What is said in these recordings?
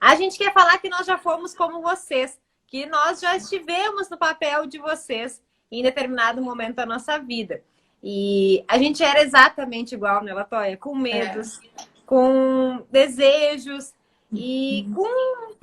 A gente quer falar que nós já fomos como vocês, que nós já estivemos no papel de vocês em determinado momento da nossa vida. E a gente era exatamente igual, né, Latoya? Com medos, com desejos e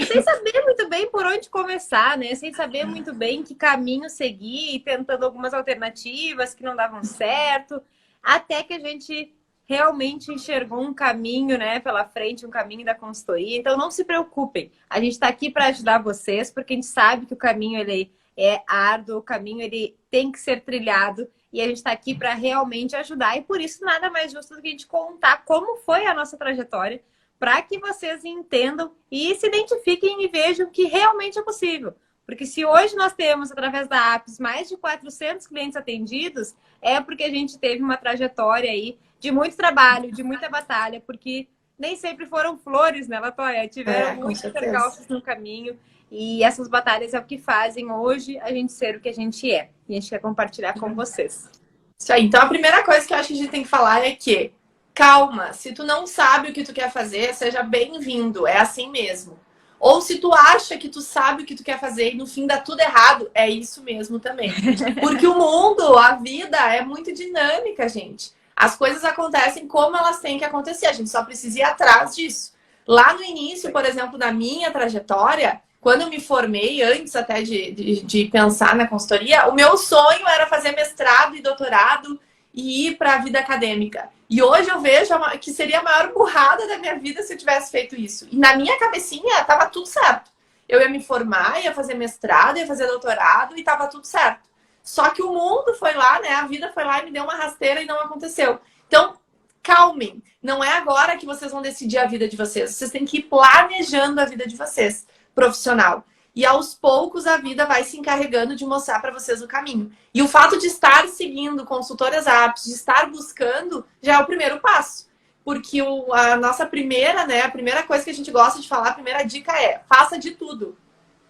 sem saber muito bem por onde começar, né? Sem saber muito bem que caminho seguir, tentando algumas alternativas que não davam certo, até que a gente realmente enxergou um caminho, né, pela frente, um caminho da consultoria. Então não se preocupem, a gente está aqui para ajudar vocês, porque a gente sabe que o caminho ele é árduo, o caminho ele tem que ser trilhado e a gente está aqui para realmente ajudar. E por isso nada mais justo do que a gente contar como foi a nossa trajetória, para que vocês entendam e se identifiquem e vejam que realmente é possível. Porque se hoje nós temos, através da APS, mais de 400 clientes atendidos, é porque a gente teve uma trajetória aí de muito trabalho, de muita batalha, porque nem sempre foram flores, né, Latoya? Tiveram muitos percalços no caminho. E essas batalhas é o que fazem hoje a gente ser o que a gente é. E a gente quer compartilhar com vocês. Isso aí. Então, a primeira coisa que eu acho que a gente tem que falar é que, calma, se tu não sabe o que tu quer fazer, seja bem-vindo, é assim mesmo. Ou se tu acha que tu sabe o que tu quer fazer e no fim dá tudo errado, é isso mesmo também. Porque o mundo, a vida é muito dinâmica, gente. As coisas acontecem como elas têm que acontecer, a gente só precisa ir atrás disso. Lá no início, por exemplo, da minha trajetória, quando eu me formei, antes até de pensar na consultoria, o meu sonho era fazer mestrado e doutorado e ir para a vida acadêmica. E hoje eu vejo que seria a maior burrada da minha vida se eu tivesse feito isso. E na minha cabecinha estava tudo certo. Eu ia me formar, ia fazer mestrado, ia fazer doutorado e estava tudo certo. Só que o mundo foi lá, né? A vida foi lá e me deu uma rasteira e não aconteceu. Então, calmem. Não é agora que vocês vão decidir a vida de vocês. Vocês têm que ir planejando a vida de vocês, profissional. E aos poucos a vida vai se encarregando de mostrar para vocês o caminho. E o fato de estar seguindo consultoras apps, de estar buscando, já é o primeiro passo. Porque a nossa primeira, né, a primeira coisa que a gente gosta de falar, a primeira dica é: faça de tudo.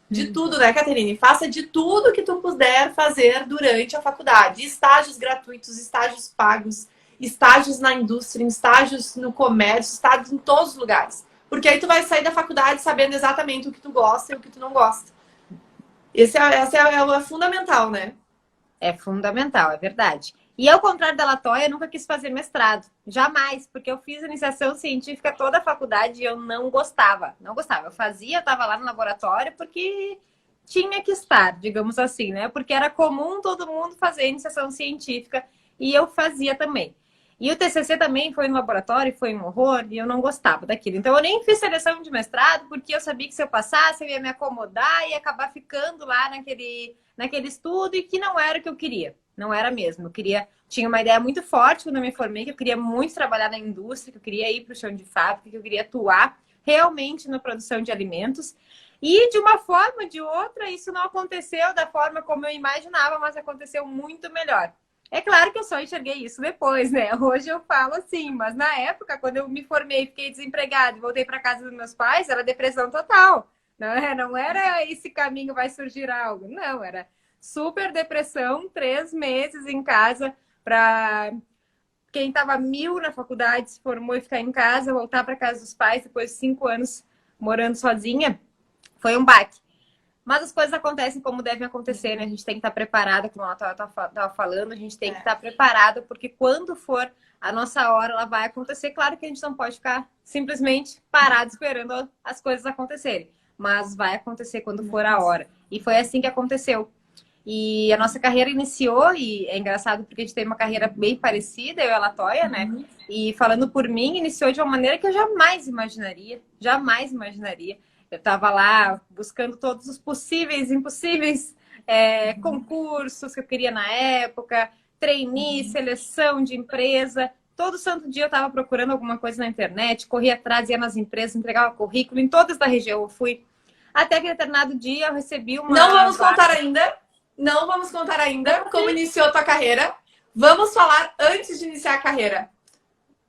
De tudo, né, Caterine? Faça de tudo que tu puder fazer durante a faculdade. Estágios gratuitos, estágios pagos, estágios na indústria, estágios no comércio, estágios em todos os lugares. Porque aí tu vai sair da faculdade sabendo exatamente o que tu gosta e o que tu não gosta. Essa é fundamental, né? É fundamental, é verdade. E ao contrário da Latoya, eu nunca quis fazer mestrado. Jamais, porque eu fiz iniciação científica toda a faculdade e eu não gostava. Não gostava. Eu fazia, eu estava lá no laboratório porque tinha que estar, digamos assim, né? Porque era comum todo mundo fazer iniciação científica e eu fazia também. E o TCC também foi no laboratório, foi um horror, e eu não gostava daquilo. Então, eu nem fiz seleção de mestrado, porque eu sabia que se eu passasse, eu ia me acomodar e acabar ficando lá naquele estudo, e que não era o que eu queria. Não era mesmo. Tinha uma ideia muito forte quando eu me formei, que eu queria muito trabalhar na indústria, que eu queria ir para o chão de fábrica, que eu queria atuar realmente na produção de alimentos. E, de uma forma ou de outra, isso não aconteceu da forma como eu imaginava, mas aconteceu muito melhor. É claro que eu só enxerguei isso depois, né? Hoje eu falo assim, mas na época, quando eu me formei, fiquei desempregada e voltei para casa dos meus pais, era depressão total. Não era esse caminho vai surgir algo. Não, era super depressão, 3 meses em casa para quem estava 1000 na faculdade, se formou e ficar em casa, voltar para casa dos pais depois de 5 anos morando sozinha, foi um baque. Mas as coisas acontecem como devem acontecer, né? A gente tem que estar preparada, como ela estava falando, a gente tem que estar preparada, porque quando for a nossa hora, ela vai acontecer. Claro que a gente não pode ficar simplesmente parado esperando as coisas acontecerem, mas vai acontecer quando for a hora. E foi assim que aconteceu. E a nossa carreira iniciou, e é engraçado porque a gente tem uma carreira bem parecida, eu e a Latoya, né? E falando por mim, iniciou de uma maneira que eu jamais imaginaria. Eu estava lá buscando todos os possíveis e impossíveis concursos que eu queria na época, trainee, seleção de empresa. Todo santo dia eu estava procurando alguma coisa na internet, corria atrás, ia nas empresas, entregava currículo, em todas da região eu fui. Até que em determinado dia eu recebi uma... Não vamos contar ainda como iniciou a tua carreira. Vamos falar antes de iniciar a carreira.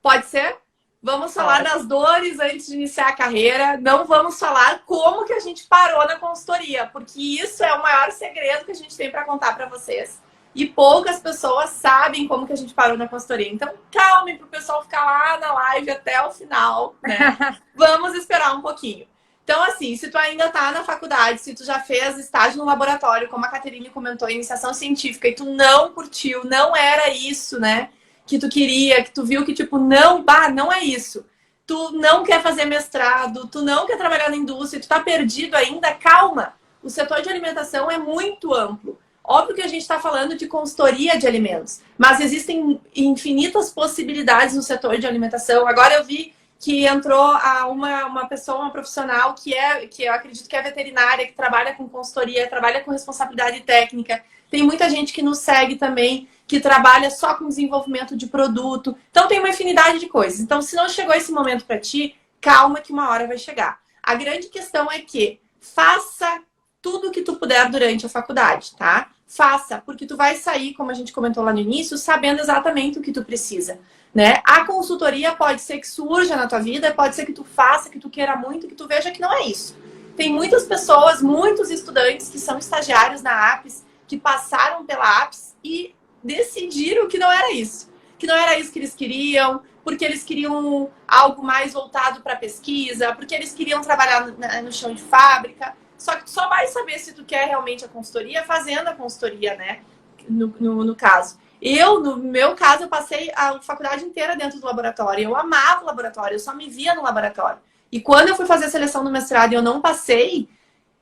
Pode ser? Vamos falar das dores antes de iniciar a carreira. Não vamos falar como que a gente parou na consultoria, porque isso é o maior segredo que a gente tem para contar para vocês. E poucas pessoas sabem como que a gente parou na consultoria. Então, calme para o pessoal ficar lá na live até o final, né? Vamos esperar um pouquinho. Então, assim, se tu ainda tá na faculdade, se tu já fez estágio no laboratório, como a Caterine comentou, iniciação científica, e tu não curtiu, não era isso, né, que tu queria, que tu viu que, tipo, não, não é isso. Tu não quer fazer mestrado, tu não quer trabalhar na indústria, tu tá perdido ainda, calma. O setor de alimentação é muito amplo. Óbvio que a gente está falando de consultoria de alimentos, mas existem infinitas possibilidades no setor de alimentação. Agora eu vi que entrou uma pessoa, uma profissional que eu acredito que é veterinária, que trabalha com consultoria, trabalha com responsabilidade técnica. Tem muita gente que nos segue também, que trabalha só com desenvolvimento de produto. Então tem uma infinidade de coisas. Então, se não chegou esse momento para ti, calma que uma hora vai chegar. A grande questão é que faça tudo o que tu puder durante a faculdade, tá? Faça, porque tu vai sair, como a gente comentou lá no início, sabendo exatamente o que tu precisa, né? A consultoria pode ser que surja na tua vida, pode ser que tu faça, que tu queira muito, que tu veja que não é isso. Tem muitas pessoas, muitos estudantes que são estagiários na APES, que passaram pela APES e decidiram que não era isso. Que não era isso que eles queriam, porque eles queriam algo mais voltado para pesquisa, porque eles queriam trabalhar no chão de fábrica. Só que tu só vai saber se tu quer realmente a consultoria fazendo a consultoria, né? No caso. No meu caso, eu passei a faculdade inteira dentro do laboratório. Eu amava o laboratório, eu só me via no laboratório. E quando eu fui fazer a seleção do mestrado e eu não passei,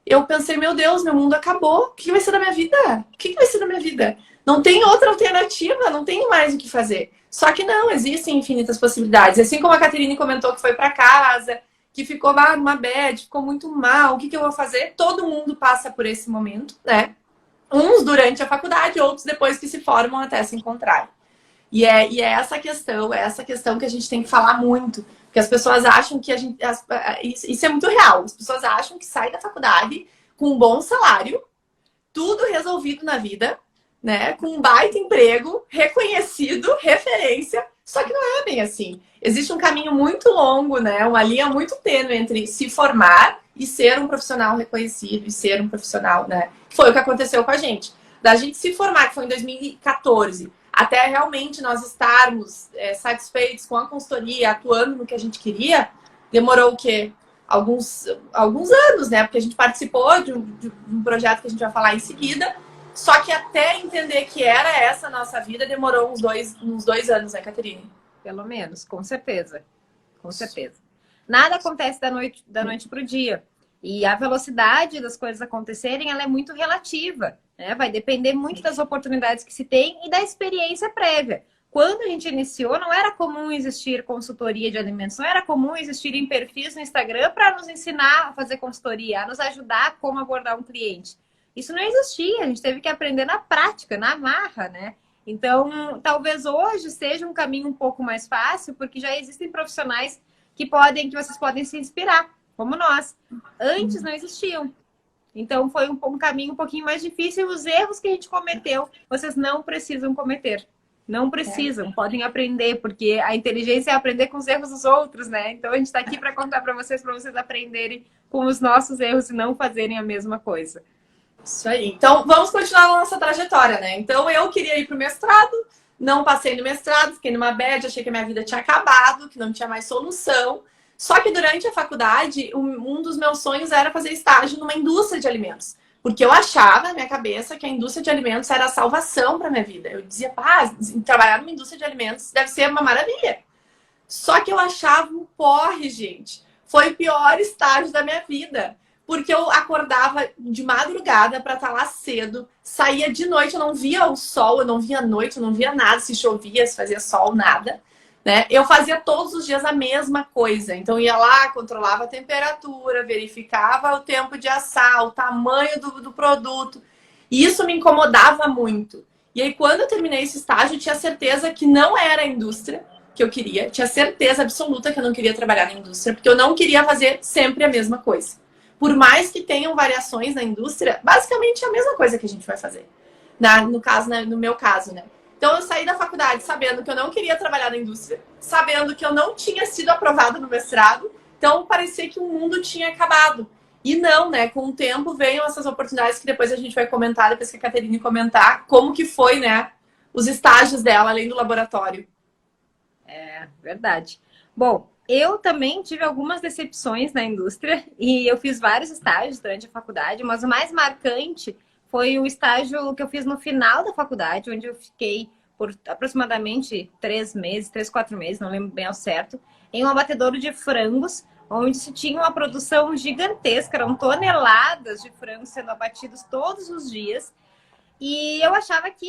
eu pensei, meu Deus, meu mundo acabou. O que vai ser da minha vida? O que vai ser da minha vida? Não tem outra alternativa, não tem mais o que fazer. Só que não, existem infinitas possibilidades. Assim como a Caterine comentou que foi para casa, que ficou numa bad, ficou muito mal, o que eu vou fazer? Todo mundo passa por esse momento, né? Uns durante a faculdade, outros depois que se formam até se encontrarem. E é essa questão que a gente tem que falar muito. Porque as pessoas acham que a gente. Isso é muito real. As pessoas acham que sai da faculdade com um bom salário, tudo resolvido na vida, né? Com um baita emprego, reconhecido, referência. Só que não é bem assim. Existe um caminho muito longo, né? Uma linha muito tênue entre se formar e ser um profissional reconhecido e ser um profissional, né? Foi o que aconteceu com a gente. Da gente se formar, que foi em 2014, até realmente nós estarmos satisfeitos com a consultoria, atuando no que a gente queria, demorou o quê? Alguns anos, né? Porque a gente participou de um projeto que a gente vai falar em seguida. Só que até entender que era essa a nossa vida, demorou uns dois anos, né, Caterine? Pelo menos, com certeza. Com certeza. Nada acontece da noite para o dia. E a velocidade das coisas acontecerem, ela é muito relativa, né? Vai depender muito das oportunidades que se tem e da experiência prévia. Quando a gente iniciou, não era comum existir consultoria de alimentos, não era comum existirem perfis no Instagram para nos ensinar a fazer consultoria, a nos ajudar a como abordar um cliente. Isso não existia, a gente teve que aprender na prática, na marra, né? Então, talvez hoje seja um caminho um pouco mais fácil, porque já existem profissionais que vocês podem se inspirar, como nós. Antes não existiam. Então, foi um caminho um pouquinho mais difícil. Os erros que a gente cometeu, vocês não precisam cometer. Não precisam, podem aprender, porque a inteligência é aprender com os erros dos outros, né? Então, a gente está aqui para contar para vocês aprenderem com os nossos erros e não fazerem a mesma coisa. Isso aí. Então, vamos continuar a nossa trajetória, né? Então, eu queria ir para o mestrado, não passei no mestrado, fiquei numa bad, achei que a minha vida tinha acabado, que não tinha mais solução. Só que durante a faculdade, um dos meus sonhos era fazer estágio numa indústria de alimentos. Porque eu achava na minha cabeça que a indústria de alimentos era a salvação para minha vida. Eu dizia, trabalhar numa indústria de alimentos deve ser uma maravilha. Só que eu achava um porre, gente. Foi o pior estágio da minha vida. Porque eu acordava de madrugada para estar lá cedo, saía de noite, eu não via o sol, eu não via a noite, eu não via nada, se chovia, se fazia sol, nada. Né? Eu fazia todos os dias a mesma coisa. Então, ia lá, controlava a temperatura, verificava o tempo de assar, o tamanho do produto. E isso me incomodava muito. E aí, quando eu terminei esse estágio, eu tinha certeza que não era a indústria que eu queria. Tinha certeza absoluta que eu não queria trabalhar na indústria, porque eu não queria fazer sempre a mesma coisa. Por mais que tenham variações na indústria, basicamente é a mesma coisa que a gente vai fazer. No meu caso, né? Então, eu saí da faculdade sabendo que eu não queria trabalhar na indústria, sabendo que eu não tinha sido aprovada no mestrado, então parecia que o mundo tinha acabado. E não, né? Com o tempo veio essas oportunidades que depois a gente vai comentar, depois que a Caterine comentar, como que foi, né? Os estágios dela, além do laboratório. É, verdade. Bom, Eu também tive algumas decepções na indústria e eu fiz vários estágios durante a faculdade, mas o mais marcante foi o estágio que eu fiz no final da faculdade, onde eu fiquei por aproximadamente 3 meses, 3, 4 meses, não lembro bem ao certo, em um abatedouro de frangos, onde se tinha uma produção gigantesca, eram toneladas de frangos sendo abatidos todos os dias. E eu achava que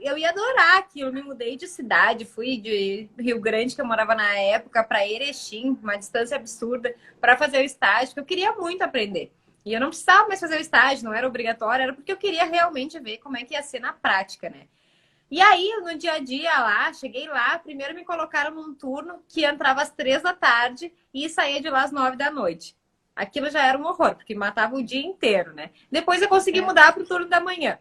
eu ia adorar, que eu me mudei de cidade, fui de Rio Grande, que eu morava na época, para Erechim, uma distância absurda, para fazer o estágio, que eu queria muito aprender. E eu não precisava mais fazer o estágio, não era obrigatório, era porque eu queria realmente ver como é que ia ser na prática, né? E aí, no dia a dia lá, cheguei lá, primeiro me colocaram num turno que entrava às 3 da tarde e saía de lá às 9 da noite. Aquilo já era um horror, porque matava o dia inteiro, né? Depois eu consegui mudar para o turno da manhã.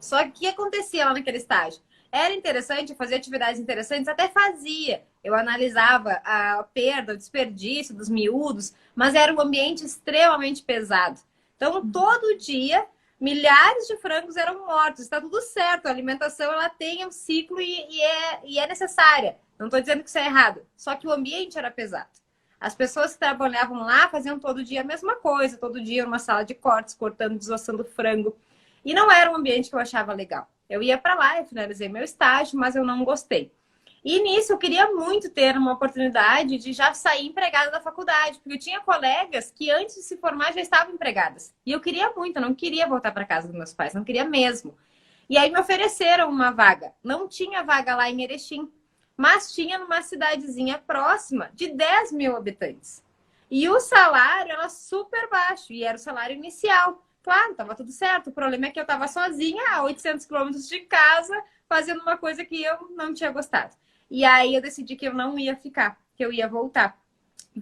Só que o que acontecia lá naquele estágio? Era interessante fazer atividades interessantes, até fazia. Eu analisava a perda, o desperdício dos miúdos, mas era um ambiente extremamente pesado. Então, todo dia, milhares de frangos eram mortos. Está tudo certo, a alimentação ela tem um ciclo e é necessária. Não estou dizendo que isso é errado, só que o ambiente era pesado. As pessoas que trabalhavam lá faziam todo dia a mesma coisa, todo dia numa sala de cortes, cortando, desossando frango. E não era um ambiente que eu achava legal. Eu ia para lá, eu finalizei meu estágio, mas eu não gostei. E nisso eu queria muito ter uma oportunidade de já sair empregada da faculdade, porque eu tinha colegas que antes de se formar já estavam empregadas. E eu queria muito, eu não queria voltar para casa dos meus pais, não queria mesmo. E aí me ofereceram uma vaga. Não tinha vaga lá em Erechim, mas tinha numa cidadezinha próxima de 10 mil habitantes. E o salário era super baixo, e era o salário inicial. Claro, estava tudo certo. O problema é que eu estava sozinha a 800 quilômetros de casa, fazendo uma coisa que eu não tinha gostado. E aí eu decidi que eu não ia ficar, que eu ia voltar.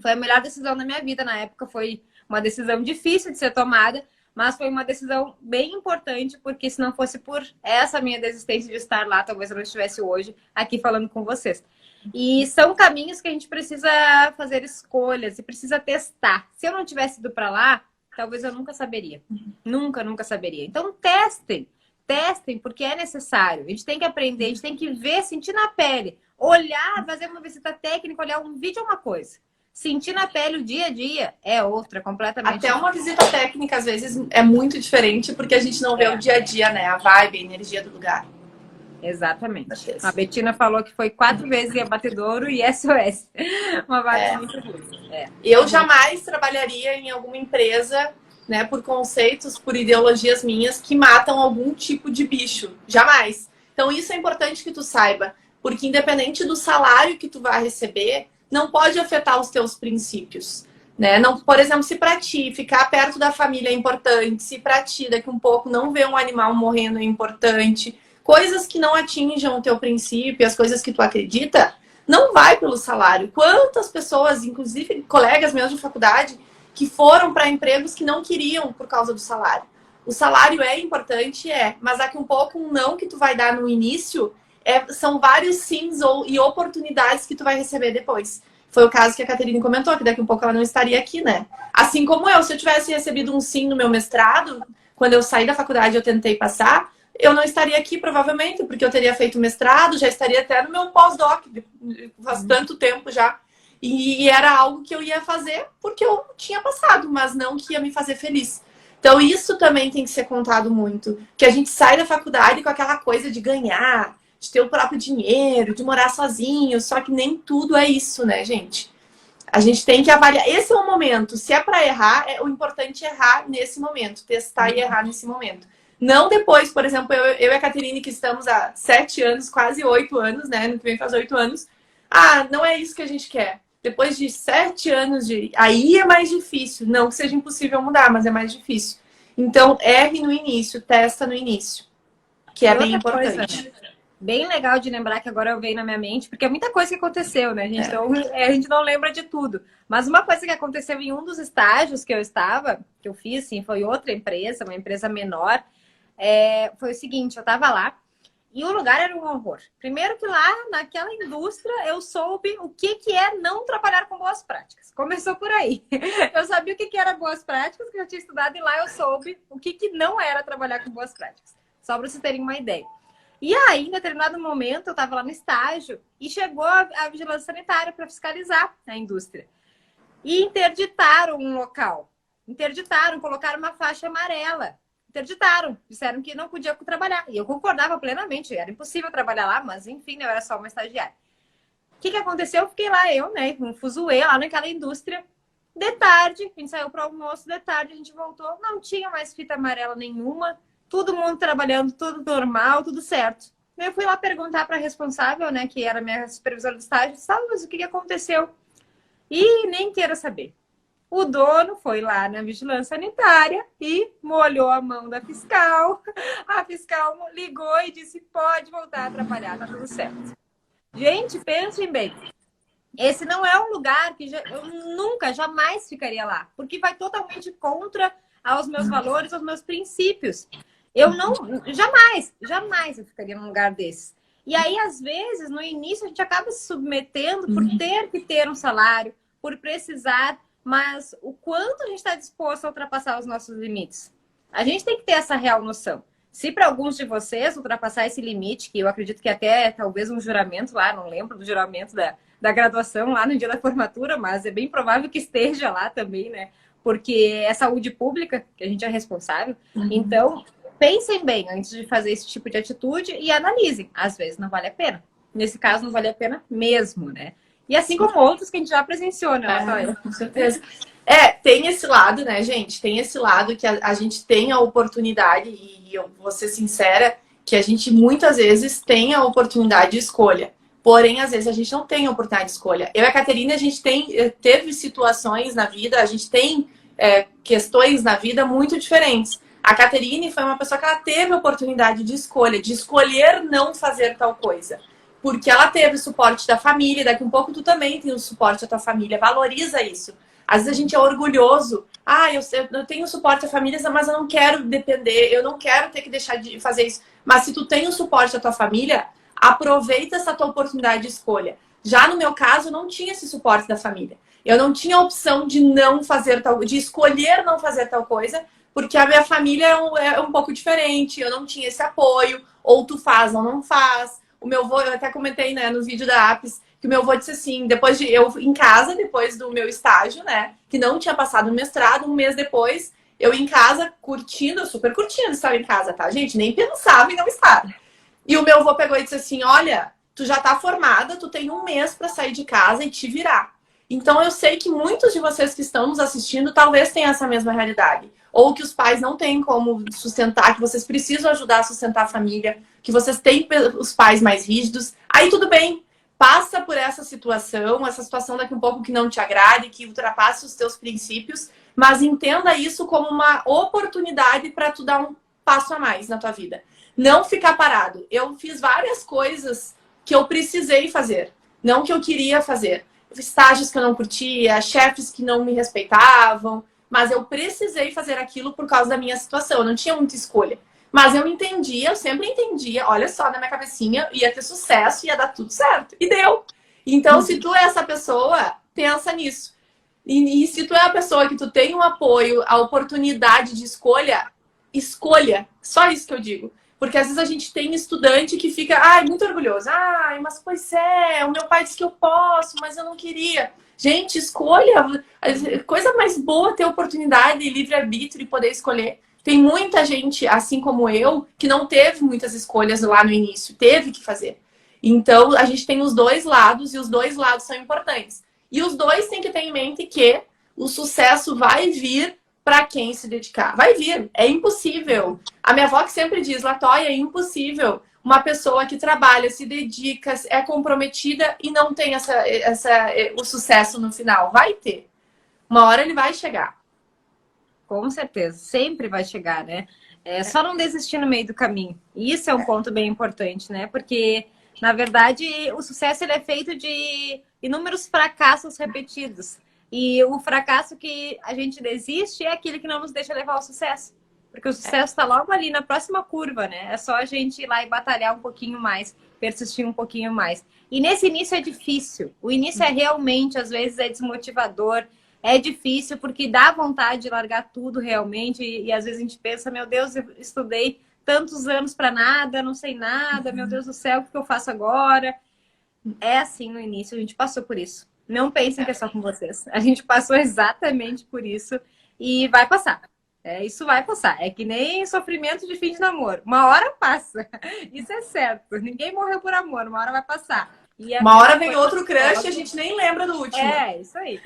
Foi a melhor decisão da minha vida na época. Foi uma decisão difícil de ser tomada, mas foi uma decisão bem importante, porque se não fosse por essa minha desistência de estar lá, talvez eu não estivesse hoje aqui falando com vocês. E são caminhos que a gente precisa fazer escolhas e precisa testar. Se eu não tivesse ido para lá, talvez eu nunca saberia. Nunca saberia. Então, testem, porque é necessário. A gente tem que aprender, a gente tem que ver, sentir na pele. Olhar, fazer uma visita técnica, olhar um vídeo é uma coisa. Sentir na pele o dia a dia é outra, completamente. Até uma visita técnica, às vezes, é muito diferente, porque a gente não vê o dia a dia, né? A vibe, a energia do lugar. Exatamente. A Betina falou que foi 4 vezes em abatedouro e SOS. Uma vibe muito boa. Eu jamais trabalharia em alguma empresa, né, por conceitos, por ideologias minhas que matam algum tipo de bicho. Jamais. Então isso é importante que tu saiba, porque independente do salário que tu vai receber, não pode afetar os teus princípios, né? Não, por exemplo, se para ti ficar perto da família é importante, se para ti daqui um pouco não ver um animal morrendo é importante, coisas que não atinjam o teu princípio, as coisas que tu acredita, não vai pelo salário. Quantas pessoas, inclusive colegas meus de faculdade, que foram para empregos que não queriam por causa do salário. O salário é importante, mas daqui um pouco um não que tu vai dar no início são vários sims e oportunidades que tu vai receber depois. Foi o caso que a Caterine comentou, que daqui um pouco ela não estaria aqui, né? Assim como eu, se eu tivesse recebido um sim no meu mestrado, quando eu saí da faculdade eu tentei passar, eu não estaria aqui provavelmente, porque eu teria feito mestrado, já estaria até no meu pós-doc, faz tanto tempo já. E era algo que eu ia fazer porque eu tinha passado, mas não que ia me fazer feliz. Então isso também tem que ser contado muito. Que a gente sai da faculdade com aquela coisa de ganhar, de ter o próprio dinheiro, de morar sozinho, só que nem tudo é isso, né, gente? A gente tem que avaliar. Esse é o momento. Se é para errar, o importante é errar nesse momento, testar e errar nesse momento. Não depois, por exemplo, eu e a Caterine, que estamos há 7 anos, quase 8 anos, né? No que vem faz 8 anos. Ah, não é isso que a gente quer. Depois de 7 anos aí é mais difícil. Não que seja impossível mudar, mas é mais difícil. Então, erre no início, testa no início. Que é bem importante. Coisa, bem legal de lembrar, que agora eu veio na minha mente, porque é muita coisa que aconteceu, né? A gente não lembra de tudo. Mas uma coisa que aconteceu em um dos estágios que eu fiz, assim, foi outra empresa, uma empresa menor. Foi o seguinte, eu estava lá e o lugar era um horror. Primeiro que lá, naquela indústria, eu soube o que é não trabalhar com boas práticas. Começou por aí. Eu sabia o que era boas práticas, que eu tinha estudado, e lá eu soube o que não era trabalhar com boas práticas. Só para vocês terem uma ideia. E aí, em determinado momento, eu estava lá no estágio e chegou a vigilância sanitária para fiscalizar a indústria. E interditaram um local. Interditaram, colocaram uma faixa amarela. Interditaram, disseram que não podia trabalhar. E eu concordava plenamente, era impossível trabalhar lá, mas enfim, eu era só uma estagiária. O que aconteceu? Eu fiquei lá, com um fuzuê lá naquela indústria. De tarde, a gente saiu para o almoço, de tarde a gente voltou, não tinha mais fita amarela nenhuma, todo mundo trabalhando, tudo normal, tudo certo. Eu fui lá perguntar para a responsável, né, que era minha supervisora do estágio, mas o que aconteceu? E nem queira saber. O dono foi lá na vigilância sanitária e molhou a mão da fiscal. A fiscal ligou e disse, pode voltar a trabalhar, tá tudo certo. Gente, pensem bem. Esse não é um lugar que eu nunca, jamais ficaria lá. Porque vai totalmente contra aos meus valores, aos meus princípios. Eu não, jamais eu ficaria num lugar desses. E aí, às vezes, no início, a gente acaba se submetendo por ter que ter um salário, por precisar, mas o quanto a gente está disposto a ultrapassar os nossos limites? A gente tem que ter essa real noção. Se para alguns de vocês ultrapassar esse limite, que eu acredito que até talvez um juramento lá, não lembro do juramento da graduação lá no dia da formatura, mas é bem provável que esteja lá também, né? Porque é saúde pública, que a gente é responsável. Então, pensem bem antes de fazer esse tipo de atitude e analisem. Às vezes não vale a pena. Nesse caso, não vale a pena mesmo, né? E assim como outros que a gente já presenciou, né, Natália? Com certeza. Tem esse lado, né, gente? Tem esse lado que a gente tem a oportunidade, e eu vou ser sincera, que a gente muitas vezes tem a oportunidade de escolha. Porém, às vezes a gente não tem a oportunidade de escolha. Eu e a Caterina, a gente teve situações na vida, a gente tem questões na vida muito diferentes. A Caterine foi uma pessoa que ela teve a oportunidade de escolher não fazer tal coisa. Porque ela teve o suporte da família, daqui um pouco tu também tem o suporte da tua família, valoriza isso. Às vezes a gente é orgulhoso. Eu tenho suporte da família, mas eu não quero depender, eu não quero ter que deixar de fazer isso. Mas se tu tem o suporte da tua família, aproveita essa tua oportunidade de escolha. Já no meu caso, eu não tinha esse suporte da família. Eu não tinha a opção de de escolher não fazer tal coisa, porque a minha família é um pouco diferente, eu não tinha esse apoio, ou tu faz ou não faz. O meu avô, eu até comentei, né, no vídeo da Apis, que o meu avô disse assim, depois do meu estágio, né, que não tinha passado no mestrado, um mês depois, eu em casa, super curtindo estar em casa, tá, gente? Nem pensava em não estar. E o meu avô pegou e disse assim, olha, tu já tá formada, tu tem um mês para sair de casa e te virar. Então eu sei que muitos de vocês que estão nos assistindo talvez tenham essa mesma realidade. Ou que os pais não têm como sustentar, que vocês precisam ajudar a sustentar a família, que vocês têm os pais mais rígidos. Aí tudo bem, passa por essa situação daqui um pouco que não te agrade, que ultrapasse os teus princípios, mas entenda isso como uma oportunidade para tu dar um passo a mais na tua vida. Não ficar parado. Eu fiz várias coisas que eu precisei fazer, não que eu queria fazer. Estágios que eu não curtia, chefes que não me respeitavam, mas eu precisei fazer aquilo por causa da minha situação. Eu não tinha muita escolha. Mas eu sempre entendia, olha só, na minha cabecinha, ia ter sucesso, ia dar tudo certo. E deu. Então, se tu é essa pessoa, pensa nisso. E se tu é a pessoa que tu tem um apoio, a oportunidade de escolha, escolha. Só isso que eu digo. Porque às vezes a gente tem estudante que fica, muito orgulhoso. Mas pois o meu pai disse que eu posso, mas eu não queria. Gente, escolha. Coisa mais boa ter oportunidade, livre-arbítrio e poder escolher. Tem muita gente, assim como eu, que não teve muitas escolhas lá no início. Teve que fazer. Então, a gente tem os dois lados e os dois lados são importantes. E os dois têm que ter em mente que o sucesso vai vir para quem se dedicar. Vai vir. É impossível. A minha avó que sempre diz, Latoya, é impossível uma pessoa que trabalha, se dedica, é comprometida e não tem o sucesso no final. Vai ter. Uma hora ele vai chegar. Com certeza. Sempre vai chegar, né? É só não desistir no meio do caminho. E isso é um ponto bem importante, né? Porque, na verdade, o sucesso ele é feito de inúmeros fracassos repetidos. E o fracasso que a gente desiste é aquele que não nos deixa levar ao sucesso. Porque o sucesso está logo ali na próxima curva, né? É só a gente ir lá e batalhar um pouquinho mais, persistir um pouquinho mais. E nesse início é difícil. O início é realmente, às vezes, é desmotivador. É difícil porque dá vontade de largar tudo realmente. E às vezes a gente pensa, meu Deus, eu estudei tantos anos para nada, não sei nada, meu Deus do céu, o que eu faço agora? É assim no início, a gente passou por isso. Não pensem que é só com vocês. A gente passou exatamente por isso e vai passar. Isso vai passar. É que nem sofrimento de fim de namoro. Uma hora passa. Isso é certo. Ninguém morreu por amor. Uma hora vai passar. Uma hora vem outro crush e a gente nem lembra do último. Isso aí.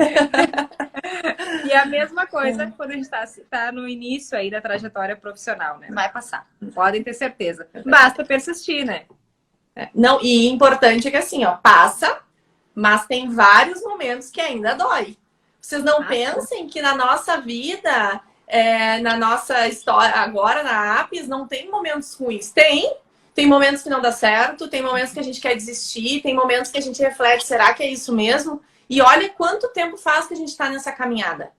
E a mesma coisa quando a gente tá no início aí da trajetória profissional, né? Vai passar. Podem ter certeza. Basta persistir, né? Não, e importante é que assim, ó, passa, mas tem vários momentos que ainda dói. Vocês não pensem que na nossa vida, na nossa história, agora na Apis, não tem momentos ruins. Tem momentos que não dá certo, tem momentos que a gente quer desistir, tem momentos que a gente reflete, será que é isso mesmo? E olha quanto tempo faz que a gente está nessa caminhada.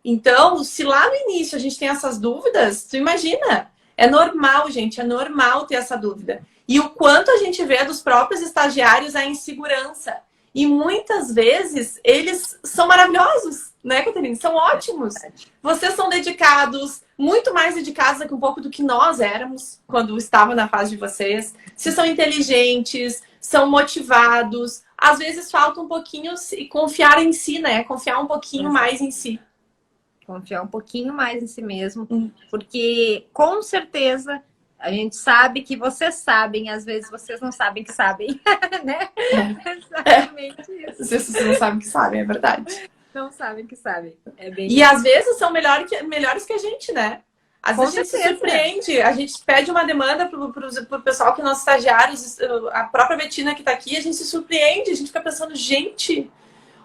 Então, se lá no início a gente tem essas dúvidas, tu imagina, é normal, gente, é normal ter essa dúvida. E o quanto a gente vê dos próprios estagiários a insegurança. E muitas vezes eles são maravilhosos, né, Catarina? São ótimos. Vocês são dedicados, muito mais dedicados um pouco do que nós éramos quando estava na fase de vocês. Vocês são inteligentes, são motivados. Às vezes falta um pouquinho confiar em si, né? Confiar um pouquinho mais em si. Confiar um pouquinho mais em si mesmo. Porque, com certeza, a gente sabe que vocês sabem, às vezes vocês não sabem que sabem, né? Exatamente isso. Vocês não sabem que sabem, é verdade. Não sabem que sabem. É bem e às vezes são melhores que a gente, né? Às vezes a gente se surpreende, a gente pede uma demanda pro pessoal que é nossos estagiários, a própria Betina que tá aqui, a gente se surpreende, a gente fica pensando, gente,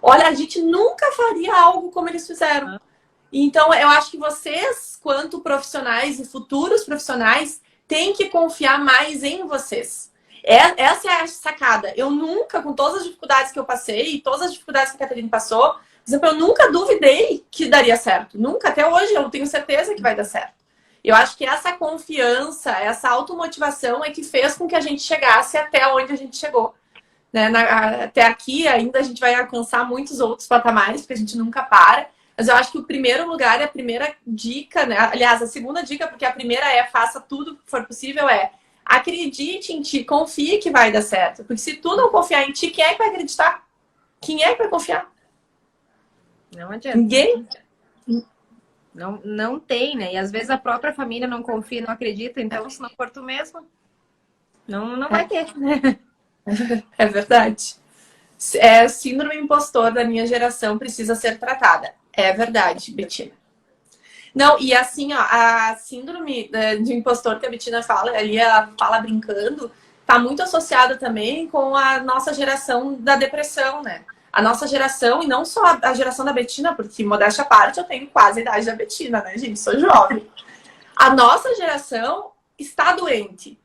olha, a gente nunca faria algo como eles fizeram. Então, eu acho que vocês, quanto profissionais e futuros profissionais, têm que confiar mais em vocês. Essa é a sacada. Eu nunca, com todas as dificuldades que eu passei, e todas as dificuldades que a Catarina passou, por exemplo, eu nunca duvidei que daria certo. Nunca, até hoje, eu tenho certeza que vai dar certo. Eu acho que essa confiança, essa automotivação é que fez com que a gente chegasse até onde a gente chegou. Né? Até aqui, ainda a gente vai alcançar muitos outros patamares, porque a gente nunca para. Mas eu acho que o primeiro lugar, a primeira dica, né? Aliás, a segunda dica, porque a primeira é faça tudo que for possível, acredite em ti, confie que vai dar certo. Porque se tu não confiar em ti, quem é que vai acreditar? Quem é que vai confiar? Não adianta. Ninguém? Não tem, né? E às vezes a própria família não confia, não acredita. Então, se não for tu mesmo, não vai ter, né? É verdade. Síndrome impostor da minha geração precisa ser tratada. É verdade, Betina. Não, e assim, ó, a síndrome de impostor que a Betina fala, ali ela fala brincando, tá muito associada também com a nossa geração da depressão, né? A nossa geração, e não só a geração da Betina, porque, modéstia à parte, eu tenho quase a idade da Betina, né, gente? Sou jovem. A nossa geração está doente,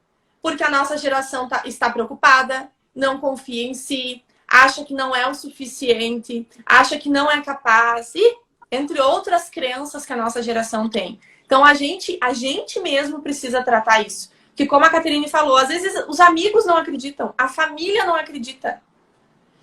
porque a nossa geração está preocupada, não confia em si, acha que não é o suficiente, acha que não é capaz, e entre outras crenças que a nossa geração tem. Então, a gente mesmo precisa tratar isso. Porque, como a Caterine falou, às vezes os amigos não acreditam, a família não acredita.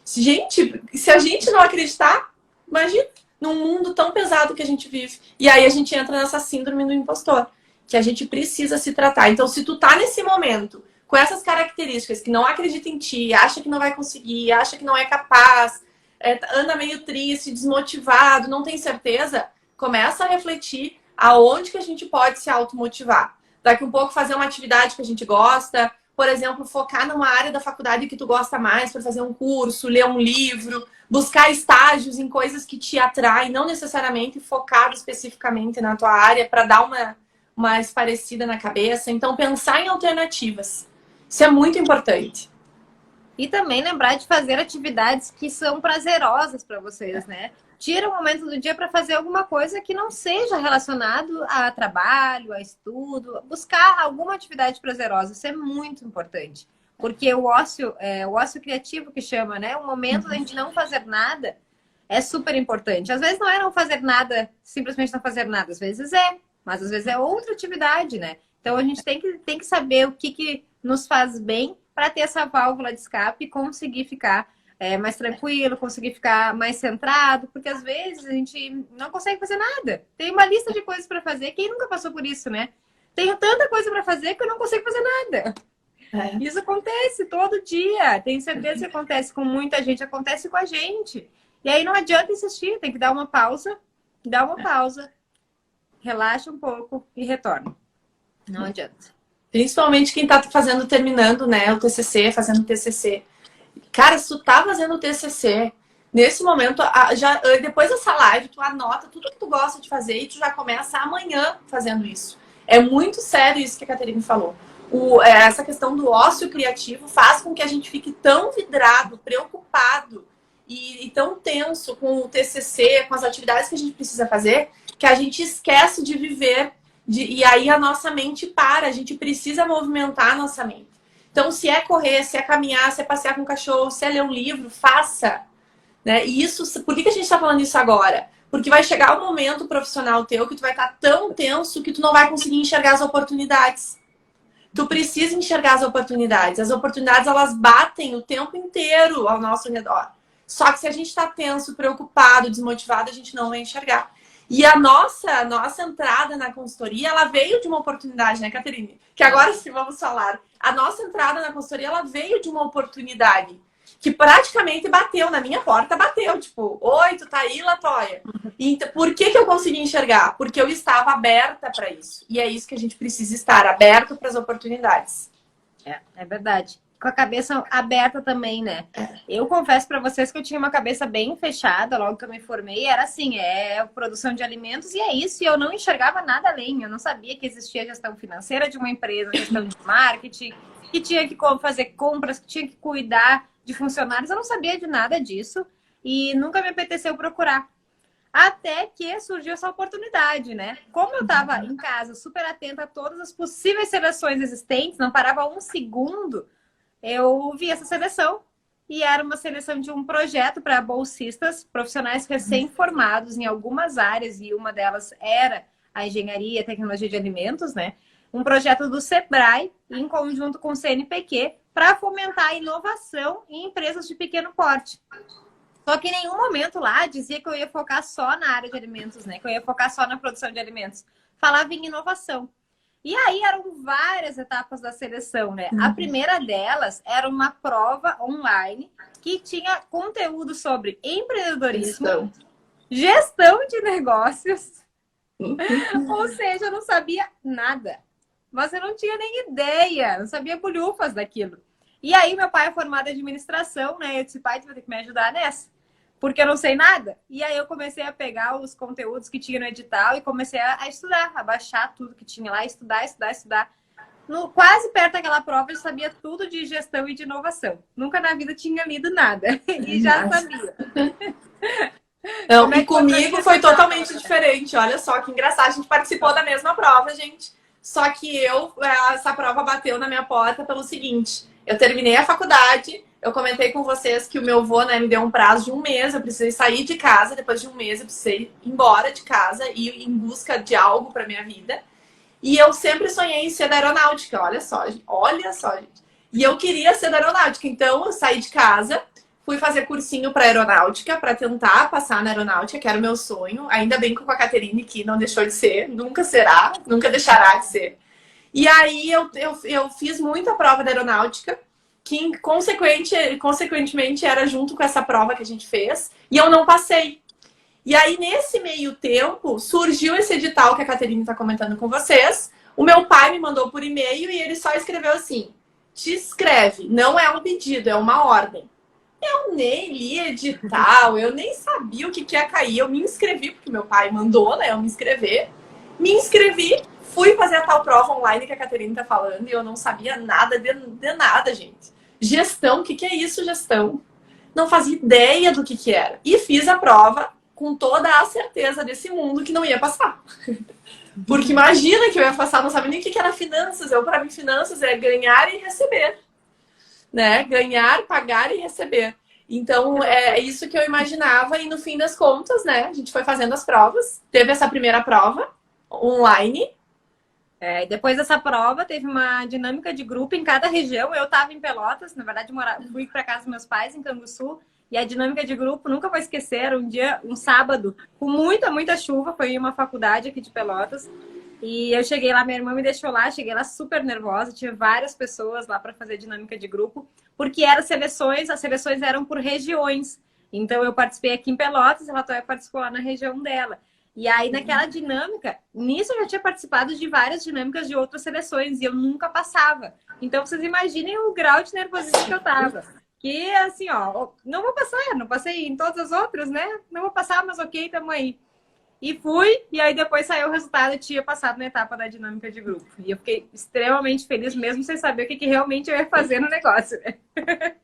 Gente, se a gente não acreditar, imagina, num mundo tão pesado que a gente vive. E aí a gente entra nessa síndrome do impostor, que a gente precisa se tratar. Então, se tu tá nesse momento com essas características, que não acredita em ti, acha que não vai conseguir, acha que não é capaz, anda meio triste, desmotivado, não tem certeza, começa a refletir aonde que a gente pode se automotivar. Daqui um pouco fazer uma atividade que a gente gosta, por exemplo, focar numa área da faculdade que tu gosta mais para fazer um curso, ler um livro, buscar estágios em coisas que te atraem, não necessariamente focado especificamente na tua área para dar uma esparecida na cabeça. Então, pensar em alternativas. Isso é muito importante. E também lembrar de fazer atividades que são prazerosas para vocês, né? Tira um momento do dia para fazer alguma coisa que não seja relacionado a trabalho, a estudo. Buscar alguma atividade prazerosa. Isso é muito importante. Porque o ócio criativo que chama, né? O momento da gente não fazer nada é super importante. Às vezes não é não fazer nada, simplesmente não fazer nada. Às vezes é, mas às vezes é outra atividade, né? Então a gente tem que saber o que nos faz bem para ter essa válvula de escape e conseguir ficar mais tranquilo, conseguir ficar mais centrado, porque às vezes a gente não consegue fazer nada. Tem uma lista de coisas para fazer, quem nunca passou por isso, né? tenho tanta coisa para fazer que eu não consigo fazer nada. Isso acontece todo dia. Tenho certeza que acontece com muita gente, acontece com a gente. E aí não adianta insistir, tem que dar uma pausa, relaxa um pouco e retorna. Não adianta. Principalmente quem tá terminando, né, o TCC, fazendo o TCC. Cara, se tu tá fazendo o TCC, nesse momento, depois dessa live, tu anota tudo que tu gosta de fazer e tu já começa amanhã fazendo isso. É muito sério isso que a Caterine falou. Essa questão do ócio criativo faz com que a gente fique tão vidrado, preocupado e tão tenso com o TCC, com as atividades que a gente precisa fazer, que a gente esquece de viver. E aí a nossa mente para, a gente precisa movimentar a nossa mente. Então, se é correr, se é caminhar, se é passear com o cachorro, se é ler um livro, faça. Né? E isso, por que a gente está falando isso agora? Porque vai chegar um momento profissional teu que tu vai estar tão tenso que tu não vai conseguir enxergar as oportunidades. Tu precisa enxergar as oportunidades. As oportunidades, elas batem o tempo inteiro ao nosso redor. Só que se a gente está tenso, preocupado, desmotivado, a gente não vai enxergar. E a nossa entrada na consultoria, ela veio de uma oportunidade, né, Caterine? Que agora sim vamos falar. A nossa entrada na consultoria, ela veio de uma oportunidade que praticamente bateu na minha porta, bateu. Tipo, oi, tu tá aí, Latoya? E por que eu consegui enxergar? Porque eu estava aberta para isso. E é isso que a gente precisa estar, aberto para as oportunidades. É verdade. Com a cabeça aberta também, né? Eu confesso para vocês que eu tinha uma cabeça bem fechada logo que eu me formei. Era assim, produção de alimentos e é isso. E eu não enxergava nada além. Eu não sabia que existia gestão financeira de uma empresa, gestão de marketing, que tinha que fazer compras, que tinha que cuidar de funcionários. Eu não sabia de nada disso e nunca me apeteceu procurar. Até que surgiu essa oportunidade, né? Como eu estava em casa, super atenta a todas as possíveis seleções existentes, não parava um segundo, eu vi essa seleção. E era uma seleção de um projeto para bolsistas, profissionais recém-formados em algumas áreas, e uma delas era a engenharia e tecnologia de alimentos, né? Um projeto do Sebrae, em conjunto com o CNPq, para fomentar a inovação em empresas de pequeno porte. Só que em nenhum momento lá dizia que eu ia focar só na área de alimentos, né? Que eu ia focar só na produção de alimentos. Falava em inovação. E aí eram várias etapas da seleção, né? A primeira delas era uma prova online que tinha conteúdo sobre empreendedorismo, gestão de negócios. Ou seja, eu não sabia nada. Mas eu não tinha nem ideia, não sabia bolhufas daquilo. E aí meu pai é formado em administração, né? Eu disse, pai, tu vai ter que me ajudar nessa. Porque eu não sei nada. E aí eu comecei a pegar os conteúdos que tinha no edital e comecei a estudar, a baixar tudo que tinha lá, estudar. Quase perto daquela prova eu sabia tudo de gestão e de inovação. Nunca na vida tinha lido nada. E já sabia. Não, e comigo foi totalmente diferente. Olha só que engraçado. A gente participou da mesma prova, gente. Só que essa prova bateu na minha porta pelo seguinte. Eu terminei a faculdade, eu comentei com vocês que o meu avô, né, me deu um prazo de 1 mês, eu precisei sair de casa, depois de 1 mês eu precisei ir embora de casa e ir em busca de algo para minha vida. E eu sempre sonhei em ser da aeronáutica, olha só, gente. E eu queria ser da aeronáutica, então eu saí de casa, fui fazer cursinho para aeronáutica, para tentar passar na aeronáutica, que era o meu sonho. Ainda bem com a Caterine, que não deixou de ser, nunca será, nunca deixará de ser. E aí eu fiz muita prova da aeronáutica, que consequentemente era junto com essa prova que a gente fez, e eu não passei. E aí, nesse meio tempo, surgiu esse edital que a Caterine está comentando com vocês. O meu pai me mandou por e-mail e ele só escreveu assim, te inscreve, não é um pedido, é uma ordem. Eu nem li edital, eu nem sabia o que ia cair. Eu me inscrevi, porque meu pai mandou, né, eu me inscrevi, fui fazer a tal prova online que a Caterine tá falando e eu não sabia nada de nada, gente. Gestão, o que é isso, gestão? Não fazia ideia do que era. E fiz a prova com toda a certeza desse mundo que não ia passar. Porque imagina que eu ia passar, não sabia nem o que era finanças. Para mim, finanças é ganhar e receber. Né? Ganhar, pagar e receber. Então, é isso que eu imaginava. E no fim das contas, né? A gente foi fazendo as provas. Teve essa primeira prova online. Depois dessa prova, teve uma dinâmica de grupo em cada região. Eu estava em Pelotas, na verdade, fui para casa dos meus pais, em Canguçu. E a dinâmica de grupo, nunca vou esquecer, era um sábado, com muita chuva. Foi em uma faculdade aqui de Pelotas. E eu cheguei lá, minha irmã me deixou lá, cheguei lá super nervosa, tinha várias pessoas lá para fazer dinâmica de grupo, porque eram seleções, as seleções eram por regiões. Então eu participei aqui em Pelotas, a Latoya participou lá na região dela. E aí naquela dinâmica, nisso eu já tinha participado de várias dinâmicas de outras seleções e eu nunca passava. Então vocês imaginem o grau de nervosismo que eu tava. Que assim, ó, não vou passar, não passei em todas as outras, né? Não vou passar, mas ok, tamo aí. E fui, e aí depois saiu o resultado, eu tinha passado na etapa da dinâmica de grupo. E eu fiquei extremamente feliz, mesmo sem saber o que realmente eu ia fazer no negócio, né?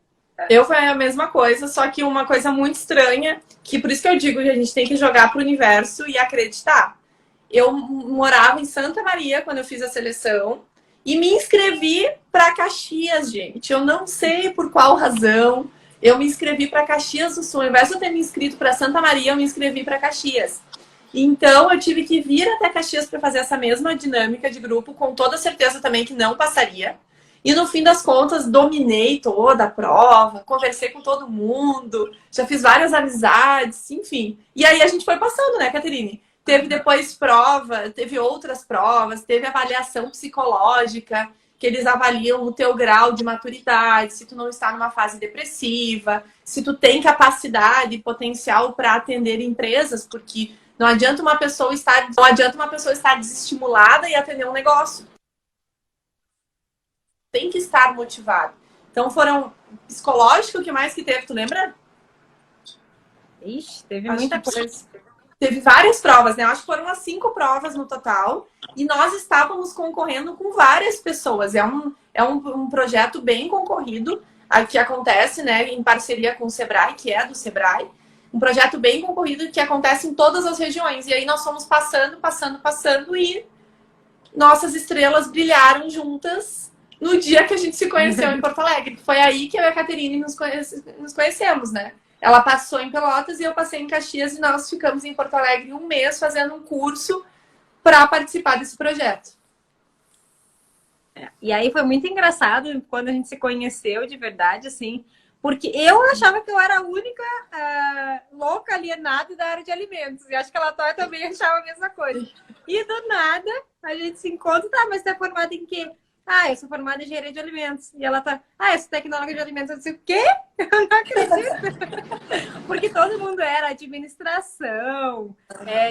Eu foi a mesma coisa, só que uma coisa muito estranha, que por isso que eu digo que a gente tem que jogar pro universo e acreditar. Eu morava em Santa Maria quando eu fiz a seleção e me inscrevi para Caxias, gente. Eu não sei por qual razão. Eu me inscrevi para Caxias do Sul. Ao invés de eu ter me inscrito para Santa Maria, eu me inscrevi para Caxias. Então, eu tive que vir até Caxias para fazer essa mesma dinâmica de grupo, com toda certeza também que não passaria. E no fim das contas, dominei toda a prova, conversei com todo mundo, já fiz várias amizades, enfim. E aí a gente foi passando, né, Caterine? Teve depois prova, teve outras provas, teve avaliação psicológica, que eles avaliam o teu grau de maturidade, se tu não está numa fase depressiva, se tu tem capacidade e potencial para atender empresas, porque não adianta uma pessoa estar desestimulada e atender um negócio. Tem que estar motivado. Então foram psicológico, o que mais que teve, tu lembra? Ixi, teve Acho muita que coisa. teve várias provas, né? Acho que foram umas 5 provas no total. E nós estávamos concorrendo com várias pessoas. É um projeto bem concorrido, que acontece, né, em parceria com o Sebrae, que é do Sebrae. Um projeto bem concorrido que acontece em todas as regiões. E aí nós fomos passando e nossas estrelas brilharam juntas no dia que a gente se conheceu em Porto Alegre. Foi aí que eu e a Caterine nos conhecemos, né? Ela passou em Pelotas e eu passei em Caxias e nós ficamos em Porto Alegre um mês fazendo um curso para participar desse projeto. E aí foi muito engraçado quando a gente se conheceu de verdade, assim, porque eu achava que eu era a única louca alienada da área de alimentos. E acho que a Latoya também achava a mesma coisa. E do nada a gente se encontra, tá, mas você é formada em quê? Ah, eu sou formada em engenharia de alimentos. E ela tá, eu sou tecnóloga de alimentos. Eu disse, o quê? Eu não acredito. Porque todo mundo era administração,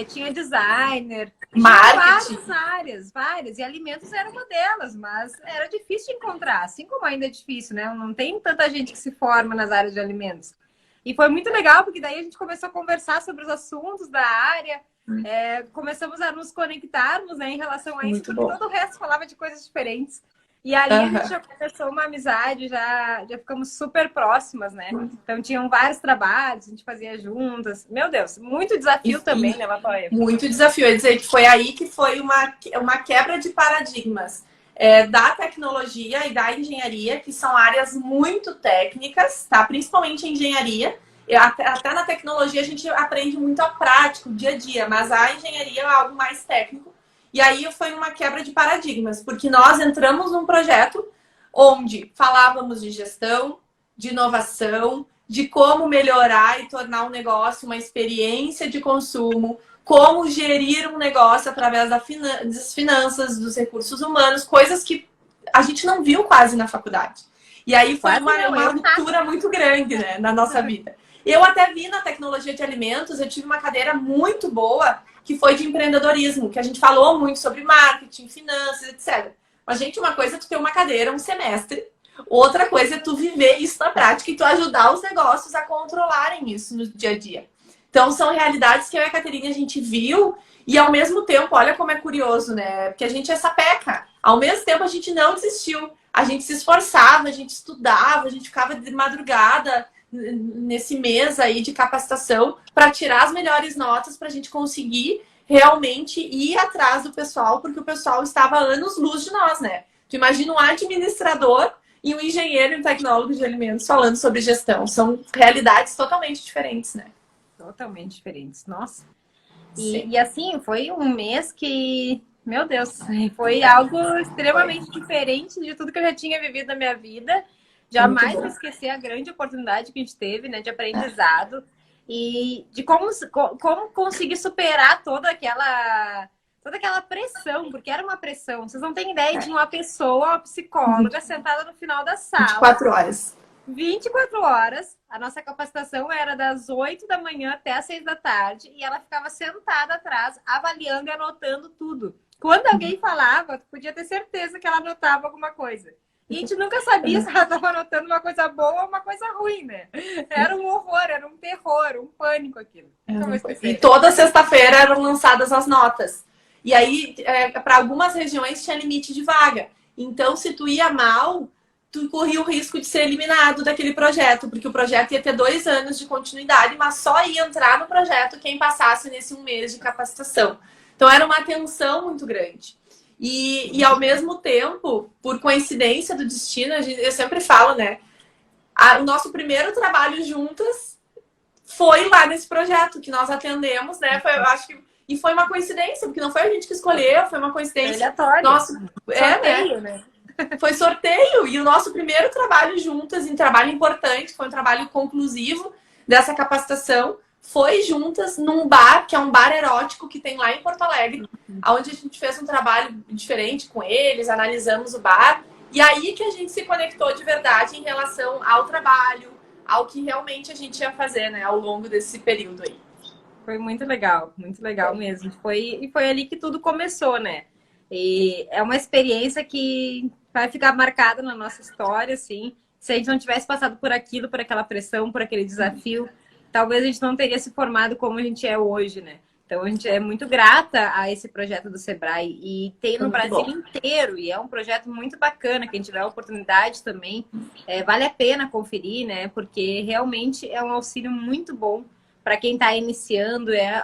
tinha designer, Marketing. várias áreas, várias. E alimentos era uma delas, mas era difícil de encontrar. Assim como ainda é difícil, né? Não tem tanta gente que se forma nas áreas de alimentos. E foi muito legal, porque daí a gente começou a conversar sobre os assuntos da área. Começamos a nos conectarmos, né, em relação a isso, porque todo o resto falava de coisas diferentes. E ali a gente já começou uma amizade, já ficamos super próximas, né? Então tinham vários trabalhos, a gente fazia juntas. Meu Deus, muito desafio também, né, Latoya? Muito desafio. Eu ia dizer que foi aí que foi uma quebra de paradigmas da tecnologia e da engenharia, que são áreas muito técnicas, tá? Principalmente a engenharia. Até na tecnologia a gente aprende muito a prática, o dia a dia, mas a engenharia é algo mais técnico. E aí foi uma quebra de paradigmas, porque nós entramos num projeto onde falávamos de gestão, de inovação, de como melhorar e tornar um negócio uma experiência de consumo, como gerir um negócio através das finanças, dos recursos humanos, coisas que a gente não viu quase na faculdade. E aí foi uma ruptura muito grande, né, na nossa vida. Eu até vi na tecnologia de alimentos, eu tive uma cadeira muito boa, que foi de empreendedorismo, que a gente falou muito sobre marketing, finanças, etc. Mas, gente, uma coisa é tu ter uma cadeira, um semestre, outra coisa é tu viver isso na prática e tu ajudar os negócios a controlarem isso no dia a dia. Então, são realidades que eu e a Caterine a gente viu e, ao mesmo tempo, olha como é curioso, né? Porque a gente é sapeca. Ao mesmo tempo, a gente não desistiu. A gente se esforçava, a gente estudava, a gente ficava de madrugada nesse mês aí de capacitação para tirar as melhores notas para a gente conseguir realmente ir atrás do pessoal, porque o pessoal estava anos-luz de nós, né? Tu imagina um administrador e um engenheiro e um tecnólogo de alimentos falando sobre gestão. São realidades totalmente diferentes, né? Totalmente diferentes, nossa. E assim, foi um mês que, meu Deus, foi algo extremamente diferente de tudo que eu já tinha vivido na minha vida. Jamais vou esquecer a grande oportunidade que a gente teve, né, de aprendizado e de como conseguir superar toda aquela toda aquela pressão, porque era uma pressão. Vocês não têm ideia de uma pessoa, uma psicóloga, sentada no final da sala. 24 horas. 24 horas. A nossa capacitação era das 8 da manhã até as 6 da tarde. E ela ficava sentada atrás, avaliando e anotando tudo. Quando alguém falava, tu podia ter certeza que ela anotava alguma coisa. E a gente nunca sabia se ela estava anotando uma coisa boa ou uma coisa ruim, né? Era um horror, era um terror, um pânico aquilo. E toda sexta-feira eram lançadas as notas. E aí, para algumas regiões, tinha limite de vaga. Então, se tu ia mal, tu corria o risco de ser eliminado daquele projeto, porque o projeto ia ter 2 anos de continuidade, mas só ia entrar no projeto quem passasse nesse 1 mês de capacitação. Então, era uma tensão muito grande. E ao mesmo tempo, por coincidência do destino, eu sempre falo, né? O nosso primeiro trabalho juntas foi lá nesse projeto que nós atendemos, né? Eu acho que, e foi uma coincidência, porque não foi a gente que escolheu, foi uma coincidência. Nosso, sorteio, né? Foi sorteio. E o nosso primeiro trabalho juntas, um trabalho importante, foi um trabalho conclusivo dessa capacitação, foi juntas num bar, que é um bar erótico que tem lá em Porto Alegre, onde a gente fez um trabalho diferente com eles, analisamos o bar. E aí que a gente se conectou de verdade em relação ao trabalho, ao que realmente a gente ia fazer, né, ao longo desse período aí. Foi muito legal mesmo. E foi ali que tudo começou, né? E é uma experiência que vai ficar marcada na nossa história, assim. Se a gente não tivesse passado por aquilo, por aquela pressão, por aquele desafio, talvez a gente não teria se formado como a gente é hoje, né? Então, a gente é muito grata a esse projeto do Sebrae e tem no Brasil inteiro. E é um projeto muito bacana. Quem tiver a oportunidade também, vale a pena conferir, né? Porque realmente é um auxílio muito bom para quem está iniciando. É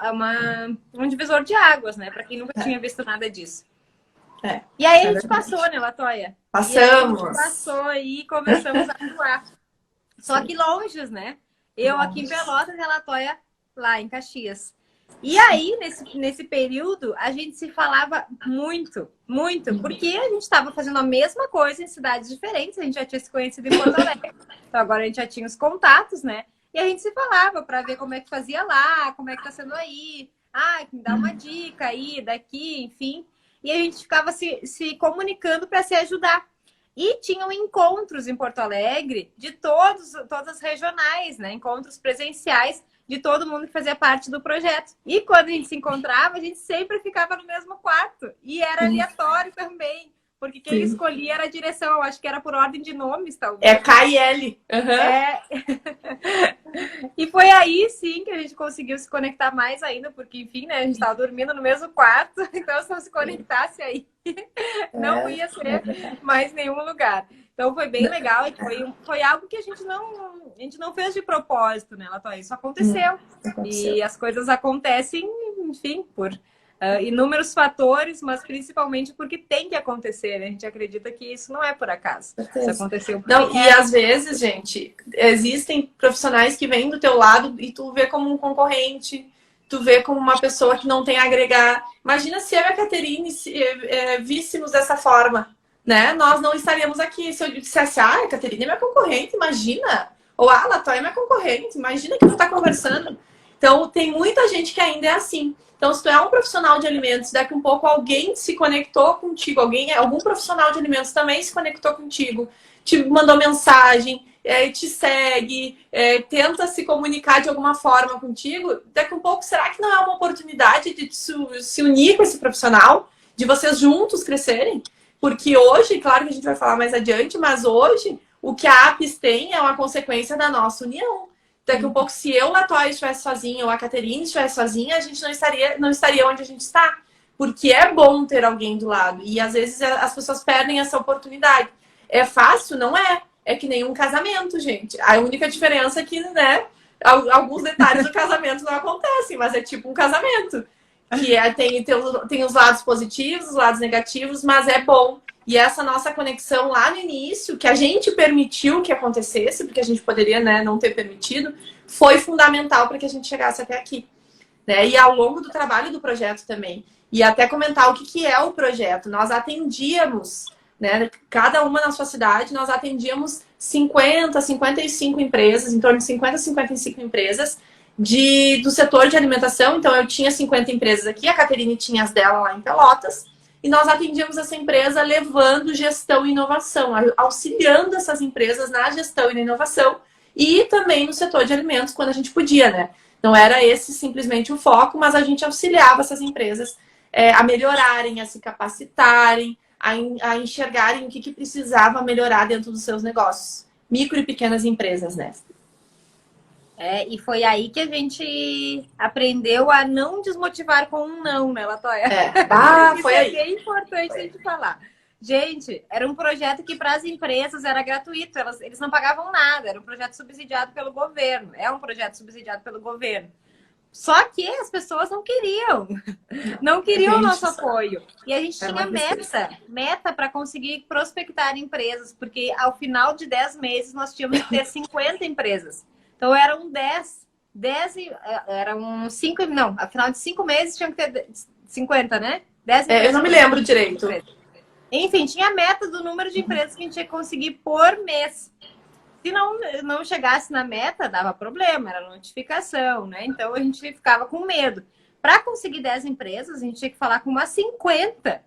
um divisor de águas, né? Para quem nunca tinha visto nada disso. E aí a gente passou, né, Latoya? Passamos. A gente passou e começamos a atuar. Só que longe, né? Eu aqui em Pelotas e a Latoya lá em Caxias. E aí, nesse período, a gente se falava muito, porque a gente estava fazendo a mesma coisa em cidades diferentes, a gente já tinha se conhecido em Porto Alegre, então agora a gente já tinha os contatos, né? E a gente se falava para ver como é que fazia lá, como é que tá sendo aí, me dá uma dica aí, daqui, enfim. E a gente ficava se comunicando para se ajudar. E tinham encontros em Porto Alegre de todas as regionais, né? Encontros presenciais de todo mundo que fazia parte do projeto. E quando a gente se encontrava, a gente sempre ficava no mesmo quarto. E era aleatório também, porque quem escolhia era a direção. Eu acho que era por ordem de nomes, talvez. É K e L. E foi aí, sim, que a gente conseguiu se conectar mais ainda, porque, enfim, né? A gente estava dormindo no mesmo quarto, então se não se conectasse aí, não ia ser mais nenhum lugar. Então foi bem legal e foi algo que a gente não fez de propósito, né, Latoya? Isso aconteceu. E as coisas acontecem, enfim, por inúmeros fatores, mas principalmente porque tem que acontecer, né? A gente acredita que isso não é por acaso. Isso aconteceu porque E às vezes, gente, existem profissionais que vêm do teu lado e tu vê como um concorrente, tu vê como uma pessoa que não tem a agregar. Imagina se eu e a Caterine víssemos dessa forma, né? Nós não estaríamos aqui. Se eu dissesse, a Caterine é minha concorrente, imagina. Ou a Latoya é minha concorrente, imagina que tu tá conversando. Então, tem muita gente que ainda é assim. Então, se tu é um profissional de alimentos, daqui um pouco alguém se conectou contigo, algum profissional de alimentos também se conectou contigo, te mandou mensagem, te segue, tenta se comunicar de alguma forma contigo, daqui um pouco, será que não é uma oportunidade de se unir com esse profissional, de vocês juntos crescerem? Porque hoje, claro que a gente vai falar mais adiante, mas hoje o que a Apis tem é uma consequência da nossa união. Daqui um pouco, se eu, Latoya, estivesse sozinha ou a Caterine estivesse sozinha, a gente não estaria onde a gente está. Porque é bom ter alguém do lado. E às vezes as pessoas perdem essa oportunidade. É fácil? Não é. É que nem um casamento, gente. A única diferença é que, né, alguns detalhes do casamento não acontecem, mas é tipo um casamento. Que tem os lados positivos, os lados negativos, mas é bom. E essa nossa conexão lá no início, que a gente permitiu que acontecesse, porque a gente poderia, né, não ter permitido, foi fundamental para que a gente chegasse até aqui. Né? E ao longo do trabalho do projeto também. E até comentar o que é o projeto. Nós atendíamos, né, cada uma na sua cidade, nós atendíamos 50, 55 empresas, em torno de 50, 55 empresas, do setor de alimentação. Então, eu tinha 50 empresas aqui, a Caterine tinha as dela lá em Pelotas, e nós atendíamos essa empresa levando gestão e inovação, auxiliando essas empresas na gestão e na inovação, e também no setor de alimentos, quando a gente podia, né? Não era esse simplesmente o foco, mas a gente auxiliava essas empresas a melhorarem, a se capacitarem, a enxergarem o que precisava melhorar dentro dos seus negócios. Micro e pequenas empresas, né? E foi aí que a gente aprendeu a não desmotivar com um não, né, Latoya? Foi aí. Isso é bem importante a gente falar. Gente, era um projeto que para as empresas era gratuito, eles não pagavam nada, era um projeto subsidiado pelo governo, é um projeto subsidiado pelo governo. Só que as pessoas não queriam o nosso apoio. E a gente tinha meta para conseguir prospectar empresas, porque ao final de 10 meses nós tínhamos que ter 50 empresas. Então eram 10 eram 5, não, afinal de 5 meses tinham que ter 50, né? 10 eu não me lembro direito. Enfim, tinha a meta do número de empresas que a gente ia conseguir por mês. Se não chegasse na meta, dava problema, era notificação, né? Então a gente ficava com medo. Para conseguir 10 empresas, a gente tinha que falar com umas 50.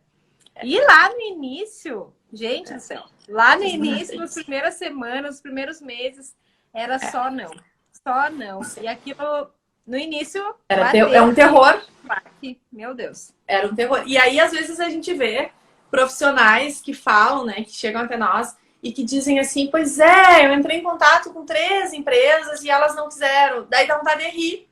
E lá no início, gente do céu, lá no início, nas primeiras semanas, nos primeiros meses, era só não. Só não. E aquilo, no início... É um terror. Meu Deus. Era um terror. E aí, às vezes, a gente vê profissionais que falam, né, que chegam até nós e que dizem assim, pois eu entrei em contato com 3 empresas e elas não quiseram. Daí dá vontade de rir.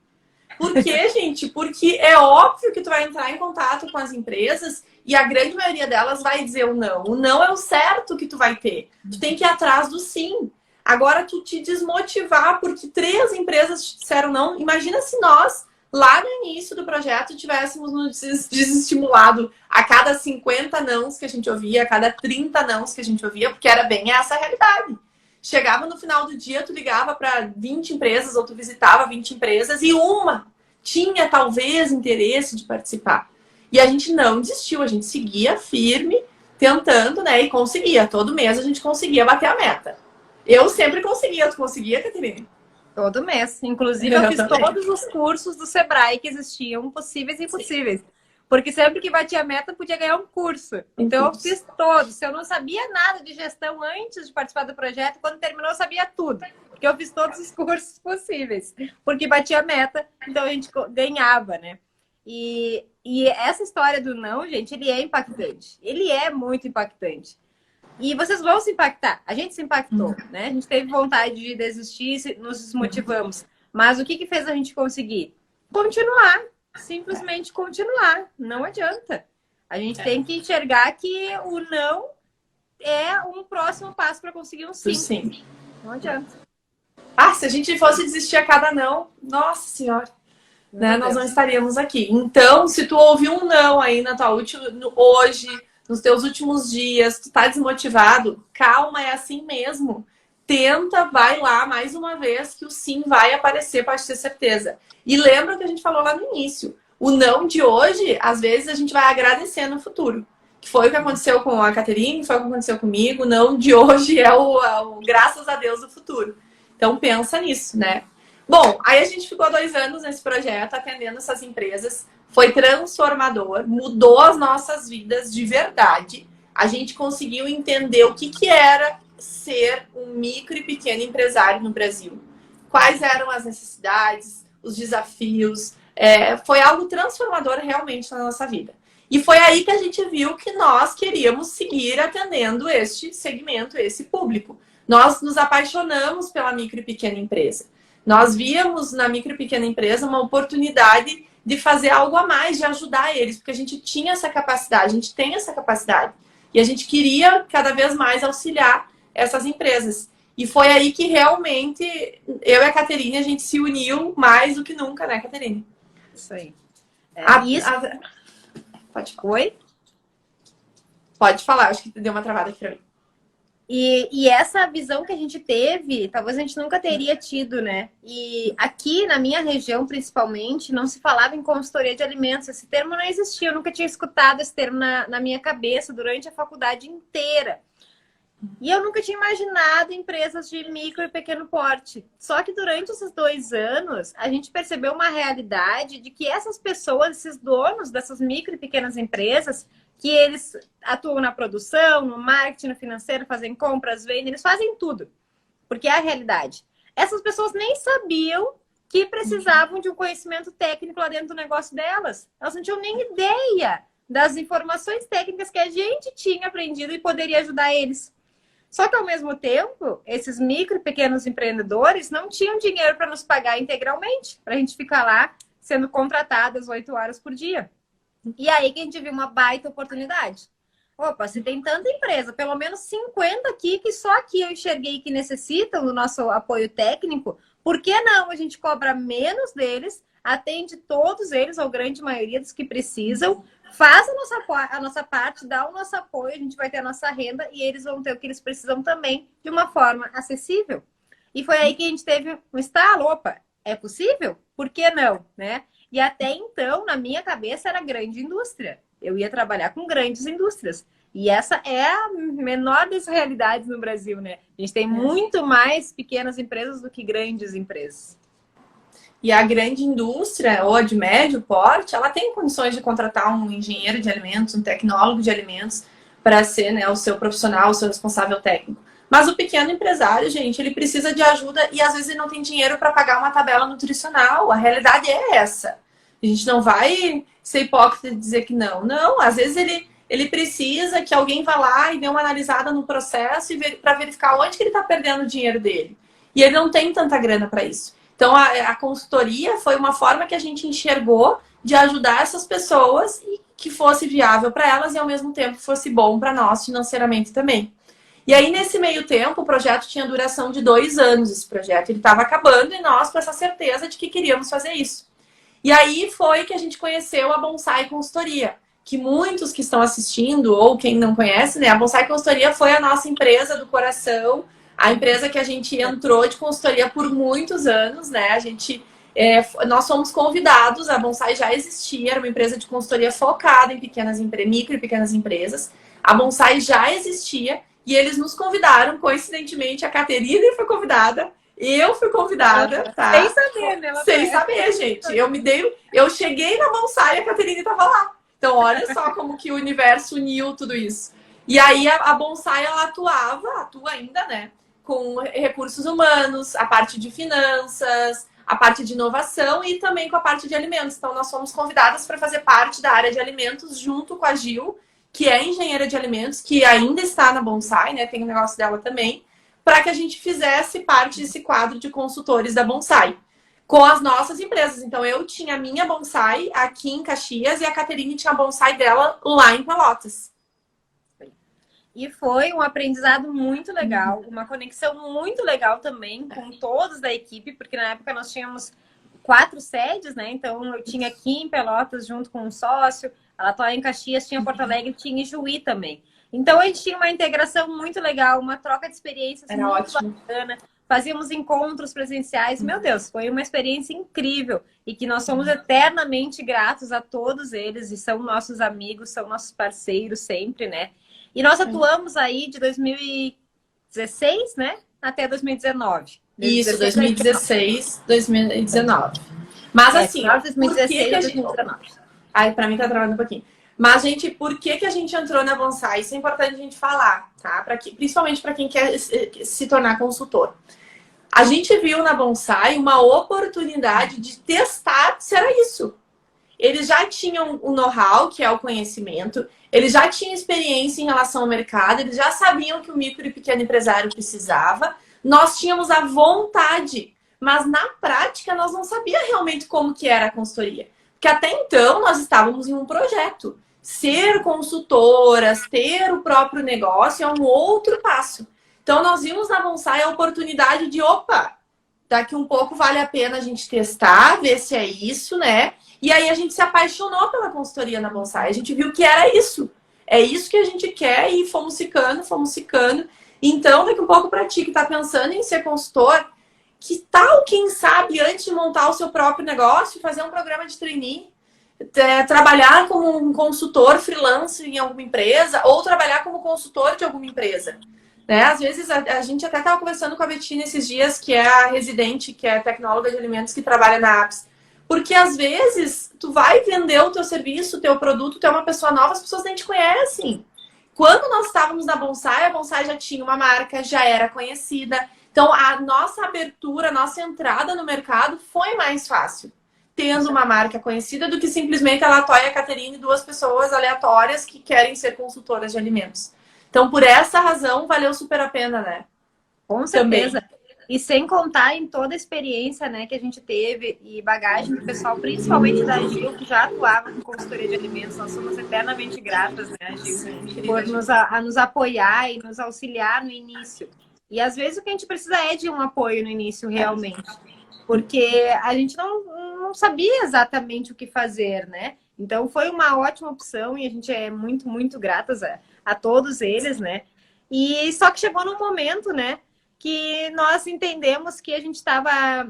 Por quê, gente? Porque é óbvio que tu vai entrar em contato com as empresas e a grande maioria delas vai dizer o não. O não é o certo que tu vai ter. Tu tem que ir atrás do sim. Agora, tu te desmotivar porque 3 empresas disseram não. Imagina se nós, lá no início do projeto, tivéssemos nos desestimulado a cada 50 nãos que a gente ouvia, a cada 30 nãos que a gente ouvia, porque era bem essa a realidade. Chegava no final do dia, tu ligava para 20 empresas ou tu visitava 20 empresas e uma tinha talvez interesse de participar. E a gente não desistiu, a gente seguia firme, tentando, né? E conseguia. Todo mês a gente conseguia bater a meta. Eu sempre conseguia. Tu conseguia, Caterine? Todo mês. Inclusive, eu fiz todos os cursos do Sebrae que existiam, possíveis e impossíveis. Sim. Porque sempre que batia a meta, podia ganhar um curso. Então, eu fiz todos. Se eu não sabia nada de gestão antes de participar do projeto, quando terminou, eu sabia tudo. Porque eu fiz todos os cursos possíveis. Porque batia a meta, então a gente ganhava, né? E essa história do não, gente, ele é impactante. Ele é muito impactante. E vocês vão se impactar. A gente se impactou, né? A gente teve vontade de desistir, nos desmotivamos. Mas o que fez a gente conseguir? Continuar. Simplesmente continuar. Não adianta. A gente tem que enxergar que o não é um próximo passo para conseguir um sim. Sim. Não adianta. Se a gente fosse desistir a cada não, nossa senhora, né? Nós não estaríamos aqui. Então, se tu ouviu um não aí na tua hoje, nos teus últimos dias, tu tá desmotivado, calma, é assim mesmo. Tenta, vai lá mais uma vez que o sim vai aparecer, pode ter certeza. E lembra o que a gente falou lá no início. O não de hoje, às vezes, a gente vai agradecer no futuro. Que foi o que aconteceu com a Caterine, foi o que aconteceu comigo. O não de hoje é o graças a Deus do futuro. Então pensa nisso, né? Bom, aí a gente ficou 2 anos nesse projeto, atendendo essas empresas. Foi transformador, mudou as nossas vidas de verdade. A gente conseguiu entender o que era ser um micro e pequeno empresário no Brasil. Quais eram as necessidades, os desafios. Foi algo transformador realmente na nossa vida. E foi aí que a gente viu que nós queríamos seguir atendendo este segmento, esse público. Nós nos apaixonamos pela micro e pequena empresa. Nós víamos na micro e pequena empresa uma oportunidade de fazer algo a mais, de ajudar eles, porque a gente tinha essa capacidade, a gente tem essa capacidade. E a gente queria cada vez mais auxiliar essas empresas. E foi aí que realmente eu e a Caterine, a gente se uniu mais do que nunca, né, Caterine? Isso aí. Pode falar. Oi? Pode falar, acho que deu uma travada aqui pra mim. E essa visão que a gente teve, talvez a gente nunca teria tido, né? E aqui na minha região, principalmente, não se falava em consultoria de alimentos. Esse termo não existia, eu nunca tinha escutado esse termo na minha cabeça durante a faculdade inteira. E eu nunca tinha imaginado empresas de micro e pequeno porte. Só que durante esses 2 anos, a gente percebeu uma realidade de que essas pessoas, esses donos dessas micro e pequenas empresas, que eles atuam na produção, no marketing, no financeiro, fazem compras, vendem, eles fazem tudo. Porque é a realidade. Essas pessoas nem sabiam que precisavam de um conhecimento técnico lá dentro do negócio delas. Elas não tinham nem ideia das informações técnicas que a gente tinha aprendido e poderia ajudar eles. Só que, ao mesmo tempo, esses micro e pequenos empreendedores não tinham dinheiro para nos pagar integralmente, para a gente ficar lá sendo contratadas 8 horas por dia. E aí que a gente viu uma baita oportunidade. Opa, se tem tanta empresa, pelo menos 50 aqui, que só aqui eu enxerguei que necessitam do nosso apoio técnico, por que não a gente cobra menos deles, atende todos eles, ou grande maioria dos que precisam, faz a nossa parte, dá o nosso apoio, a gente vai ter a nossa renda e eles vão ter o que eles precisam também, de uma forma acessível. E foi aí que a gente teve um estalo, opa, é possível? Por que não, né? E até então, na minha cabeça, era grande indústria. Eu ia trabalhar com grandes indústrias. E essa é a menor das realidades no Brasil, né? A gente tem muito mais pequenas empresas do que grandes empresas. E a grande indústria, ou a de médio porte, ela tem condições de contratar um engenheiro de alimentos, um tecnólogo de alimentos, para ser, né, o seu profissional, o seu responsável técnico. Mas o pequeno empresário, gente, ele precisa de ajuda e às vezes ele não tem dinheiro para pagar uma tabela nutricional. A realidade é essa. A gente não vai ser hipócrita de dizer que não. Não, às vezes ele precisa que alguém vá lá e dê uma analisada no processo para verificar onde que ele está perdendo o dinheiro dele. E ele não tem tanta grana para isso. Então, a consultoria foi uma forma que a gente enxergou de ajudar essas pessoas e que fosse viável para elas e, ao mesmo tempo, fosse bom para nós financeiramente também. E aí, nesse meio tempo, o projeto tinha duração de 2 anos, esse projeto. Ele estava acabando e nós com essa certeza de que queríamos fazer isso. E aí foi que a gente conheceu a Bonsai Consultoria, que muitos que estão assistindo, ou quem não conhece, né? A Bonsai Consultoria foi a nossa empresa do coração, a empresa que a gente entrou de consultoria por muitos anos, né? Nós fomos convidados, a Bonsai já existia, era uma empresa de consultoria focada em micro e pequenas empresas. A Bonsai já existia e eles nos convidaram, coincidentemente, a Caterina foi convidada, eu fui convidada, tá? Sem saber, né? Sem saber, gente. Eu cheguei na Bonsai e a Caterina estava lá. Então, olha só como que o universo uniu tudo isso. E aí, a Bonsai, ela atua ainda, né? Com recursos humanos, a parte de finanças, a parte de inovação e também com a parte de alimentos. Então, nós fomos convidadas para fazer parte da área de alimentos junto com a Gil, que é engenheira de alimentos, que ainda está na Bonsai, né? Tem o negócio dela também, para que a gente fizesse parte desse quadro de consultores da Bonsai com as nossas empresas. Então, eu tinha a minha Bonsai aqui em Caxias e a Caterine tinha a Bonsai dela lá em Pelotas. E foi um aprendizado muito legal, uma conexão muito legal também com todos da equipe, porque na época nós tínhamos 4 sedes, né? Então eu tinha aqui em Pelotas junto com um sócio, ela estava em Caxias, tinha Porto Alegre, tinha em Juí também. Então a gente tinha uma integração muito legal, uma troca de experiências Era muito ótimo. bacana. Fazíamos encontros presenciais. Meu Deus, foi uma experiência incrível e que nós somos eternamente gratos a todos eles e são nossos amigos, são nossos parceiros sempre, né? E nós atuamos aí de 2016, né? Até 2019. Isso, 2016, 2019. Mas assim, 2016 a gente... 2019. Ai, pra mim tá travando um pouquinho. Mas, gente, por que a gente entrou na Bonsai? Isso é importante a gente falar, tá? Principalmente para quem quer se tornar consultor. A gente viu na Bonsai uma oportunidade de testar se era isso. Eles já tinham o know-how, que é o conhecimento, eles já tinham experiência em relação ao mercado, eles já sabiam que o micro e pequeno empresário precisava, nós tínhamos a vontade, mas na prática nós não sabíamos realmente como que era a consultoria. Porque até então nós estávamos em um projeto. Ser consultoras, ter o próprio negócio é um outro passo. Então nós vimos na Bonsai a oportunidade de, opa, daqui um pouco vale a pena a gente testar, ver se é isso, né? E aí a gente se apaixonou pela consultoria na Bonsai. A gente viu que era isso. É isso que a gente quer e fomos ficando, fomos ficando. Então, daqui um pouco para ti que está pensando em ser consultor, que tal, quem sabe, antes de montar o seu próprio negócio, fazer um programa de trainee, trabalhar como um consultor freelance em alguma empresa ou trabalhar como consultor de alguma empresa. Né? Às vezes a gente até estava conversando com a Betina esses dias, que é a residente, que é tecnóloga de alimentos que trabalha na Apps. Porque às vezes tu vai vender o teu serviço, o teu produto, tu é uma pessoa nova, as pessoas nem te conhecem. Quando nós estávamos na Bonsai, a Bonsai já tinha uma marca, já era conhecida. Então a nossa abertura, a nossa entrada no mercado foi mais fácil, tendo uma marca conhecida, do que simplesmente a Latoya e a Caterine, duas pessoas aleatórias que querem ser consultoras de alimentos. Então, por essa razão, valeu super a pena, né? Com certeza. Também. E sem contar em toda a experiência, né, que a gente teve e bagagem do pessoal, principalmente da Gil, que já atuava com consultoria de alimentos. Nós somos eternamente gratas, né, Gil, sim, por nos apoiar e nos auxiliar no início. E às vezes o que a gente precisa é de um apoio no início, realmente. Porque a gente não sabia exatamente o que fazer, né? Então foi uma ótima opção e a gente é muito, muito gratas a todos eles, né? E só que chegou num momento, né, que nós entendemos que a gente estava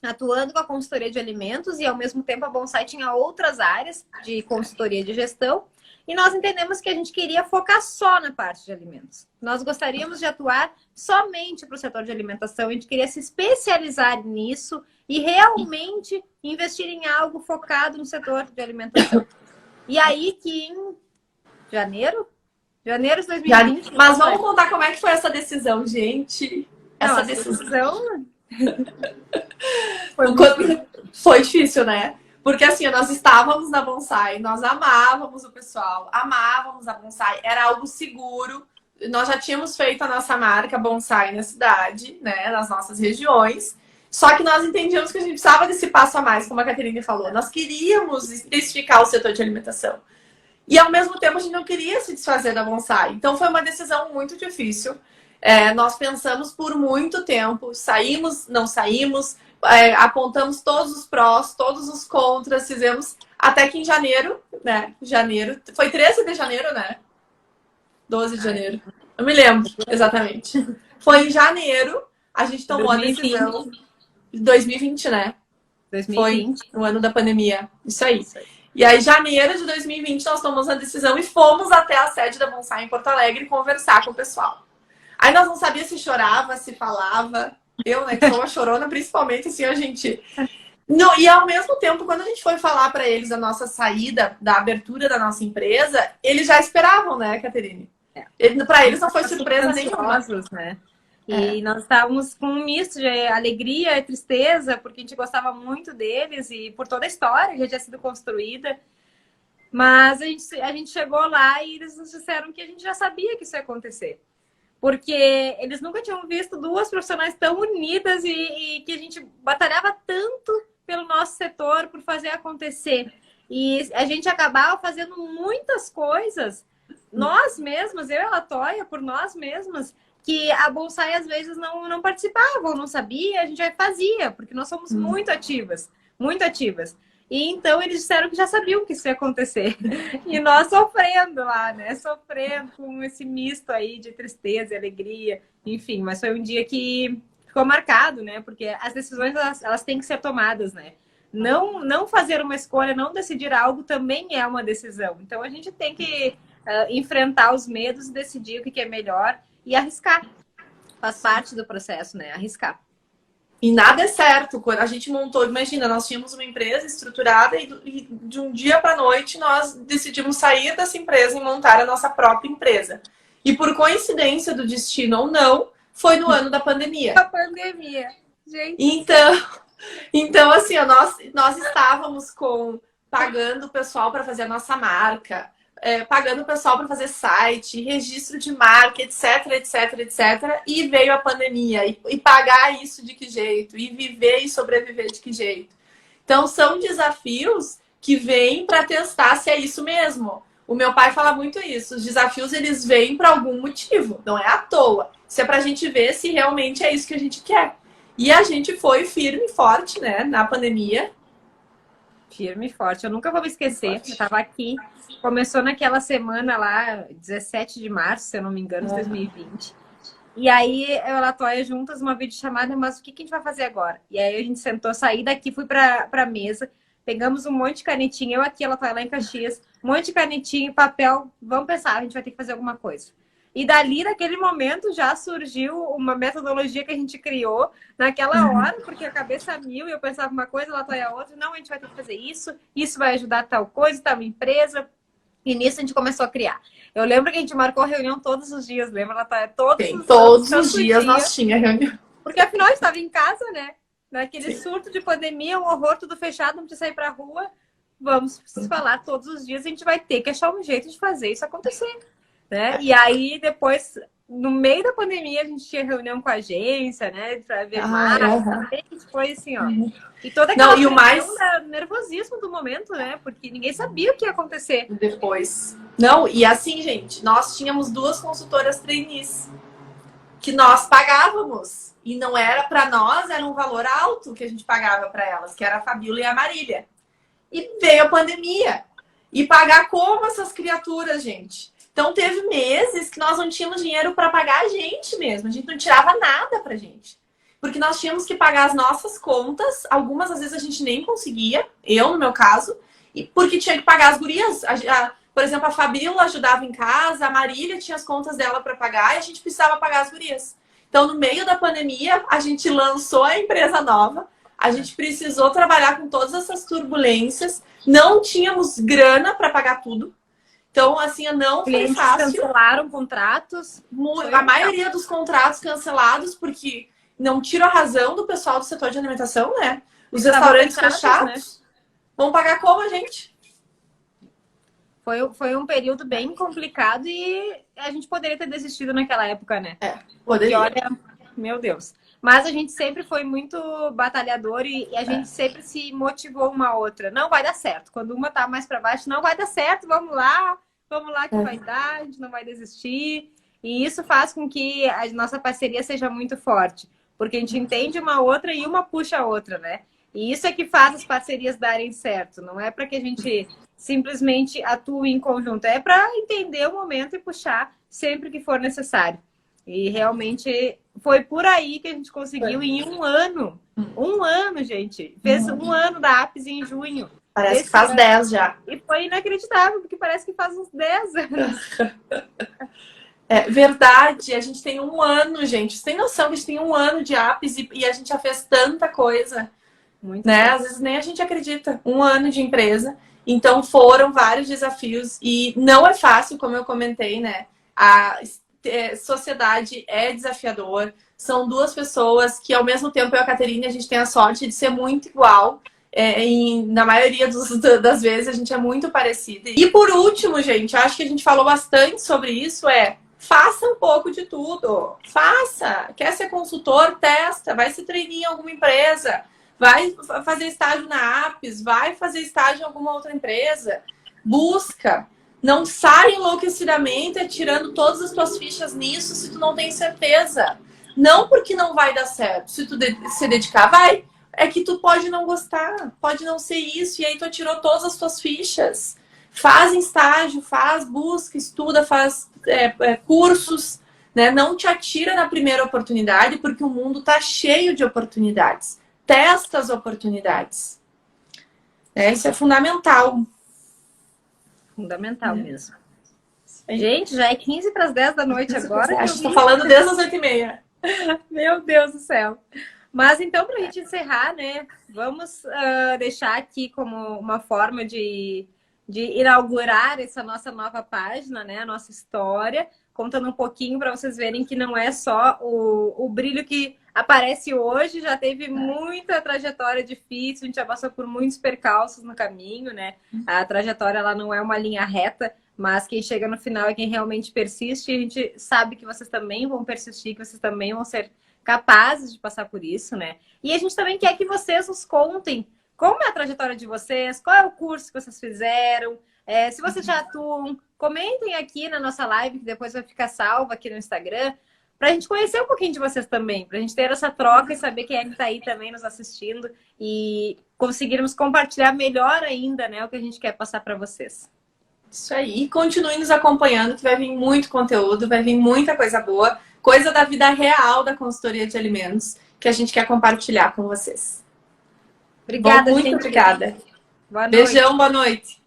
atuando com a consultoria de alimentos e ao mesmo tempo a Bonsai tinha outras áreas de consultoria de gestão e nós entendemos que a gente queria focar só na parte de alimentos. Nós gostaríamos de atuar somente para o setor de alimentação, a gente queria se especializar nisso e realmente investir em algo focado no setor de alimentação. E aí que em janeiro de 2020. Mas vamos contar como é que foi essa decisão, gente. Essa decisão foi difícil, né? Porque assim, nós estávamos na Bonsai, nós amávamos o pessoal, amávamos a Bonsai, era algo seguro. Nós já tínhamos feito a nossa marca Bonsai na cidade, né? Nas nossas regiões. Só que nós entendíamos que a gente precisava desse passo a mais, como a Caterine falou. Nós queríamos especificar o setor de alimentação. E ao mesmo tempo a gente não queria se desfazer da Bonsai. Então foi uma decisão muito difícil. Nós pensamos por muito tempo, saímos, não saímos, apontamos todos os prós, todos os contras, fizemos até que em janeiro, né? Janeiro, foi 13 de janeiro, né? 12 de janeiro. Eu me lembro exatamente. Foi em janeiro, a gente tomou 2020. A decisão de 2020, né? 2020. Foi no ano da pandemia. Isso aí. E aí, em janeiro de 2020, nós tomamos a decisão e fomos até a sede da Bonsai em Porto Alegre conversar com o pessoal. Aí nós não sabíamos se chorava, se falava. Eu, né, que sou uma chorona, principalmente, assim, a gente... Não, e ao mesmo tempo, quando a gente foi falar para eles a nossa saída, da abertura da nossa empresa, eles já esperavam, né, Caterine? Para eles não foi surpresa nenhuma. Né? E nós estávamos com um misto de alegria e tristeza, porque a gente gostava muito deles e por toda a história que já tinha sido construída. Mas a gente chegou lá e eles nos disseram que a gente já sabia que isso ia acontecer. Porque eles nunca tinham visto duas profissionais tão unidas e que a gente batalhava tanto pelo nosso setor, por fazer acontecer. E a gente acabava fazendo muitas coisas, nós mesmas, eu e a Latoya, por nós mesmas, que a Bonsai às vezes não participava, ou não sabia, a gente já fazia, porque nós somos muito ativas, muito ativas. E então eles disseram que já sabiam que isso ia acontecer. E nós sofrendo lá, né? Sofrendo com esse misto aí de tristeza e alegria. Enfim, mas foi um dia que ficou marcado, né? Porque as decisões, elas têm que ser tomadas, né? Não fazer uma escolha, não decidir algo também é uma decisão. Então a gente tem que enfrentar os medos e decidir o que é melhor e arriscar. Faz parte do processo, né? Arriscar. E nada é certo. Quando a gente montou, imagina, nós tínhamos uma empresa estruturada e de um dia para a noite nós decidimos sair dessa empresa e montar a nossa própria empresa. E por coincidência do destino ou não, foi no ano da pandemia. A pandemia, gente. Então assim, nós estávamos pagando o pessoal para fazer a nossa marca, pagando o pessoal para fazer site, registro de marca, etc, etc, etc. E veio a pandemia. E pagar isso de que jeito? E viver e sobreviver de que jeito? Então, são desafios que vêm para testar se é isso mesmo. O meu pai fala muito isso. Os desafios, eles vêm por algum motivo. Não é à toa. Isso é para a gente ver se realmente é isso que a gente quer. E a gente foi firme e forte, né? Na pandemia. Firme e forte. Eu nunca vou me esquecer. Eu estava aqui. Começou naquela semana lá, 17 de março, se eu não me engano, de 2020. E aí, eu e a Latoya juntas, uma videochamada, mas o que a gente vai fazer agora? E aí a gente sentou, saí daqui, fui pra mesa, pegamos um monte de canetinha, eu aqui, ela tá lá em Caxias, um monte de canetinha e papel, vamos pensar, a gente vai ter que fazer alguma coisa. E dali, naquele momento, já surgiu uma metodologia que a gente criou naquela hora, porque a cabeça mil, e eu pensava uma coisa, ela vai a outra. Não, a gente vai ter que fazer isso vai ajudar tal coisa, tal empresa. E nisso a gente começou a criar. Eu lembro que a gente marcou reunião todos os dias, lembra, Natália? Todos os dias nós tínhamos reunião. Porque afinal a gente estava em casa, né? Naquele Sim. surto de pandemia, um horror, tudo fechado, não precisa sair pra rua. Vamos falar todos os dias, a gente vai ter que achar um jeito de fazer isso acontecer, né? E aí, depois, no meio da pandemia, a gente tinha reunião com a agência, né? Pra ver mais. Foi assim, ó. E toda aquela Não, e o mais nervosismo do momento, né? Porque ninguém sabia o que ia acontecer. depois. Não, e assim, gente, nós tínhamos 2 consultoras trainees que nós pagávamos. E não era para nós, era um valor alto que a gente pagava para elas, que era a Fabíola e a Marília. E veio a pandemia. E pagar como essas criaturas, gente? Então teve meses que nós não tínhamos dinheiro para pagar a gente mesmo. A gente não tirava nada pra gente. Porque nós tínhamos que pagar as nossas contas. Algumas, às vezes, a gente nem conseguia. Eu, no meu caso. E porque tinha que pagar as gurias. Por exemplo, a Fabíola ajudava em casa. A Marília tinha as contas dela para pagar. E a gente precisava pagar as gurias. Então, no meio da pandemia, a gente lançou a empresa nova. A gente precisou trabalhar com todas essas turbulências. Não tínhamos grana para pagar tudo. Então, assim, não foi fácil. Cancelaram contratos. A maioria dos contratos cancelados, porque não tira a razão do pessoal do setor de alimentação, né? Os restaurantes fechados, né? Vão pagar como a gente? Foi um período bem complicado e a gente poderia ter desistido naquela época, né? Poderia. Porque, olha, meu Deus. Mas a gente sempre foi muito batalhador e a gente sempre se motivou uma a outra. Não vai dar certo. Quando uma tá mais para baixo, não vai dar certo, vamos lá que vai dar, a gente não vai desistir. E isso faz com que a nossa parceria seja muito forte. Porque a gente entende uma outra e uma puxa a outra, né? E isso é que faz as parcerias darem certo. Não é para que a gente simplesmente atue em conjunto. É para entender o momento e puxar sempre que for necessário. E realmente foi por aí que a gente conseguiu em um ano. Um ano, gente. Fez um ano da Apis em junho. Parece que faz 10 já. E foi inacreditável, porque parece que faz uns 10 anos. É verdade, a gente tem um ano, gente. Você tem noção que a gente tem um ano de Apis e a gente já fez tanta coisa. Muito né? Às vezes nem a gente acredita. Um ano de empresa. Então foram vários desafios. E não é fácil, como eu comentei, né? A sociedade é desafiador. São 2 pessoas que, ao mesmo tempo, eu e a Caterine, a gente tem a sorte de ser muito igual. Na maioria das vezes, a gente é muito parecida. E por último, gente, acho que a gente falou bastante sobre isso, faça um pouco de tudo. Faça. Quer ser consultor? Testa. Vai se treinar em alguma empresa. Vai fazer estágio na Apis. Vai fazer estágio em alguma outra empresa. Busca. Não sai enlouquecidamente atirando todas as tuas fichas nisso se tu não tem certeza. Não porque não vai dar certo. Se tu se dedicar, vai. É que tu pode não gostar. Pode não ser isso. E aí tu atirou todas as tuas fichas. Faz estágio, busca, estuda, faz cursos. Né? Não te atira na primeira oportunidade, porque o mundo tá cheio de oportunidades. Testa as oportunidades. Isso é fundamental. Fundamental mesmo. Gente, já é 15 para as 10 da noite agora. Estou falando desde as 8h30. Meu Deus do céu. Mas então, para a gente encerrar, né? Vamos deixar aqui como uma forma de inaugurar essa nossa nova página, né? A nossa história, contando um pouquinho para vocês verem que não é só o brilho que aparece hoje, já teve muita trajetória difícil, a gente já passou por muitos percalços no caminho, né? A trajetória, ela não é uma linha reta, mas quem chega no final é quem realmente persiste, e a gente sabe que vocês também vão persistir, que vocês também vão ser capazes de passar por isso, né? E a gente também quer que vocês nos contem como é a trajetória de vocês, qual é o curso que vocês fizeram, se vocês já atuam, comentem aqui na nossa live, que depois vai ficar salva aqui no Instagram, para a gente conhecer um pouquinho de vocês também, para a gente ter essa troca e saber quem é que está aí também nos assistindo e conseguirmos compartilhar melhor ainda, né, o que a gente quer passar para vocês. Isso aí. E continuem nos acompanhando, que vai vir muito conteúdo, vai vir muita coisa boa, coisa da vida real da consultoria de alimentos, que a gente quer compartilhar com vocês. Obrigada, muito gente. obrigada. Boa noite. Beijão, boa noite.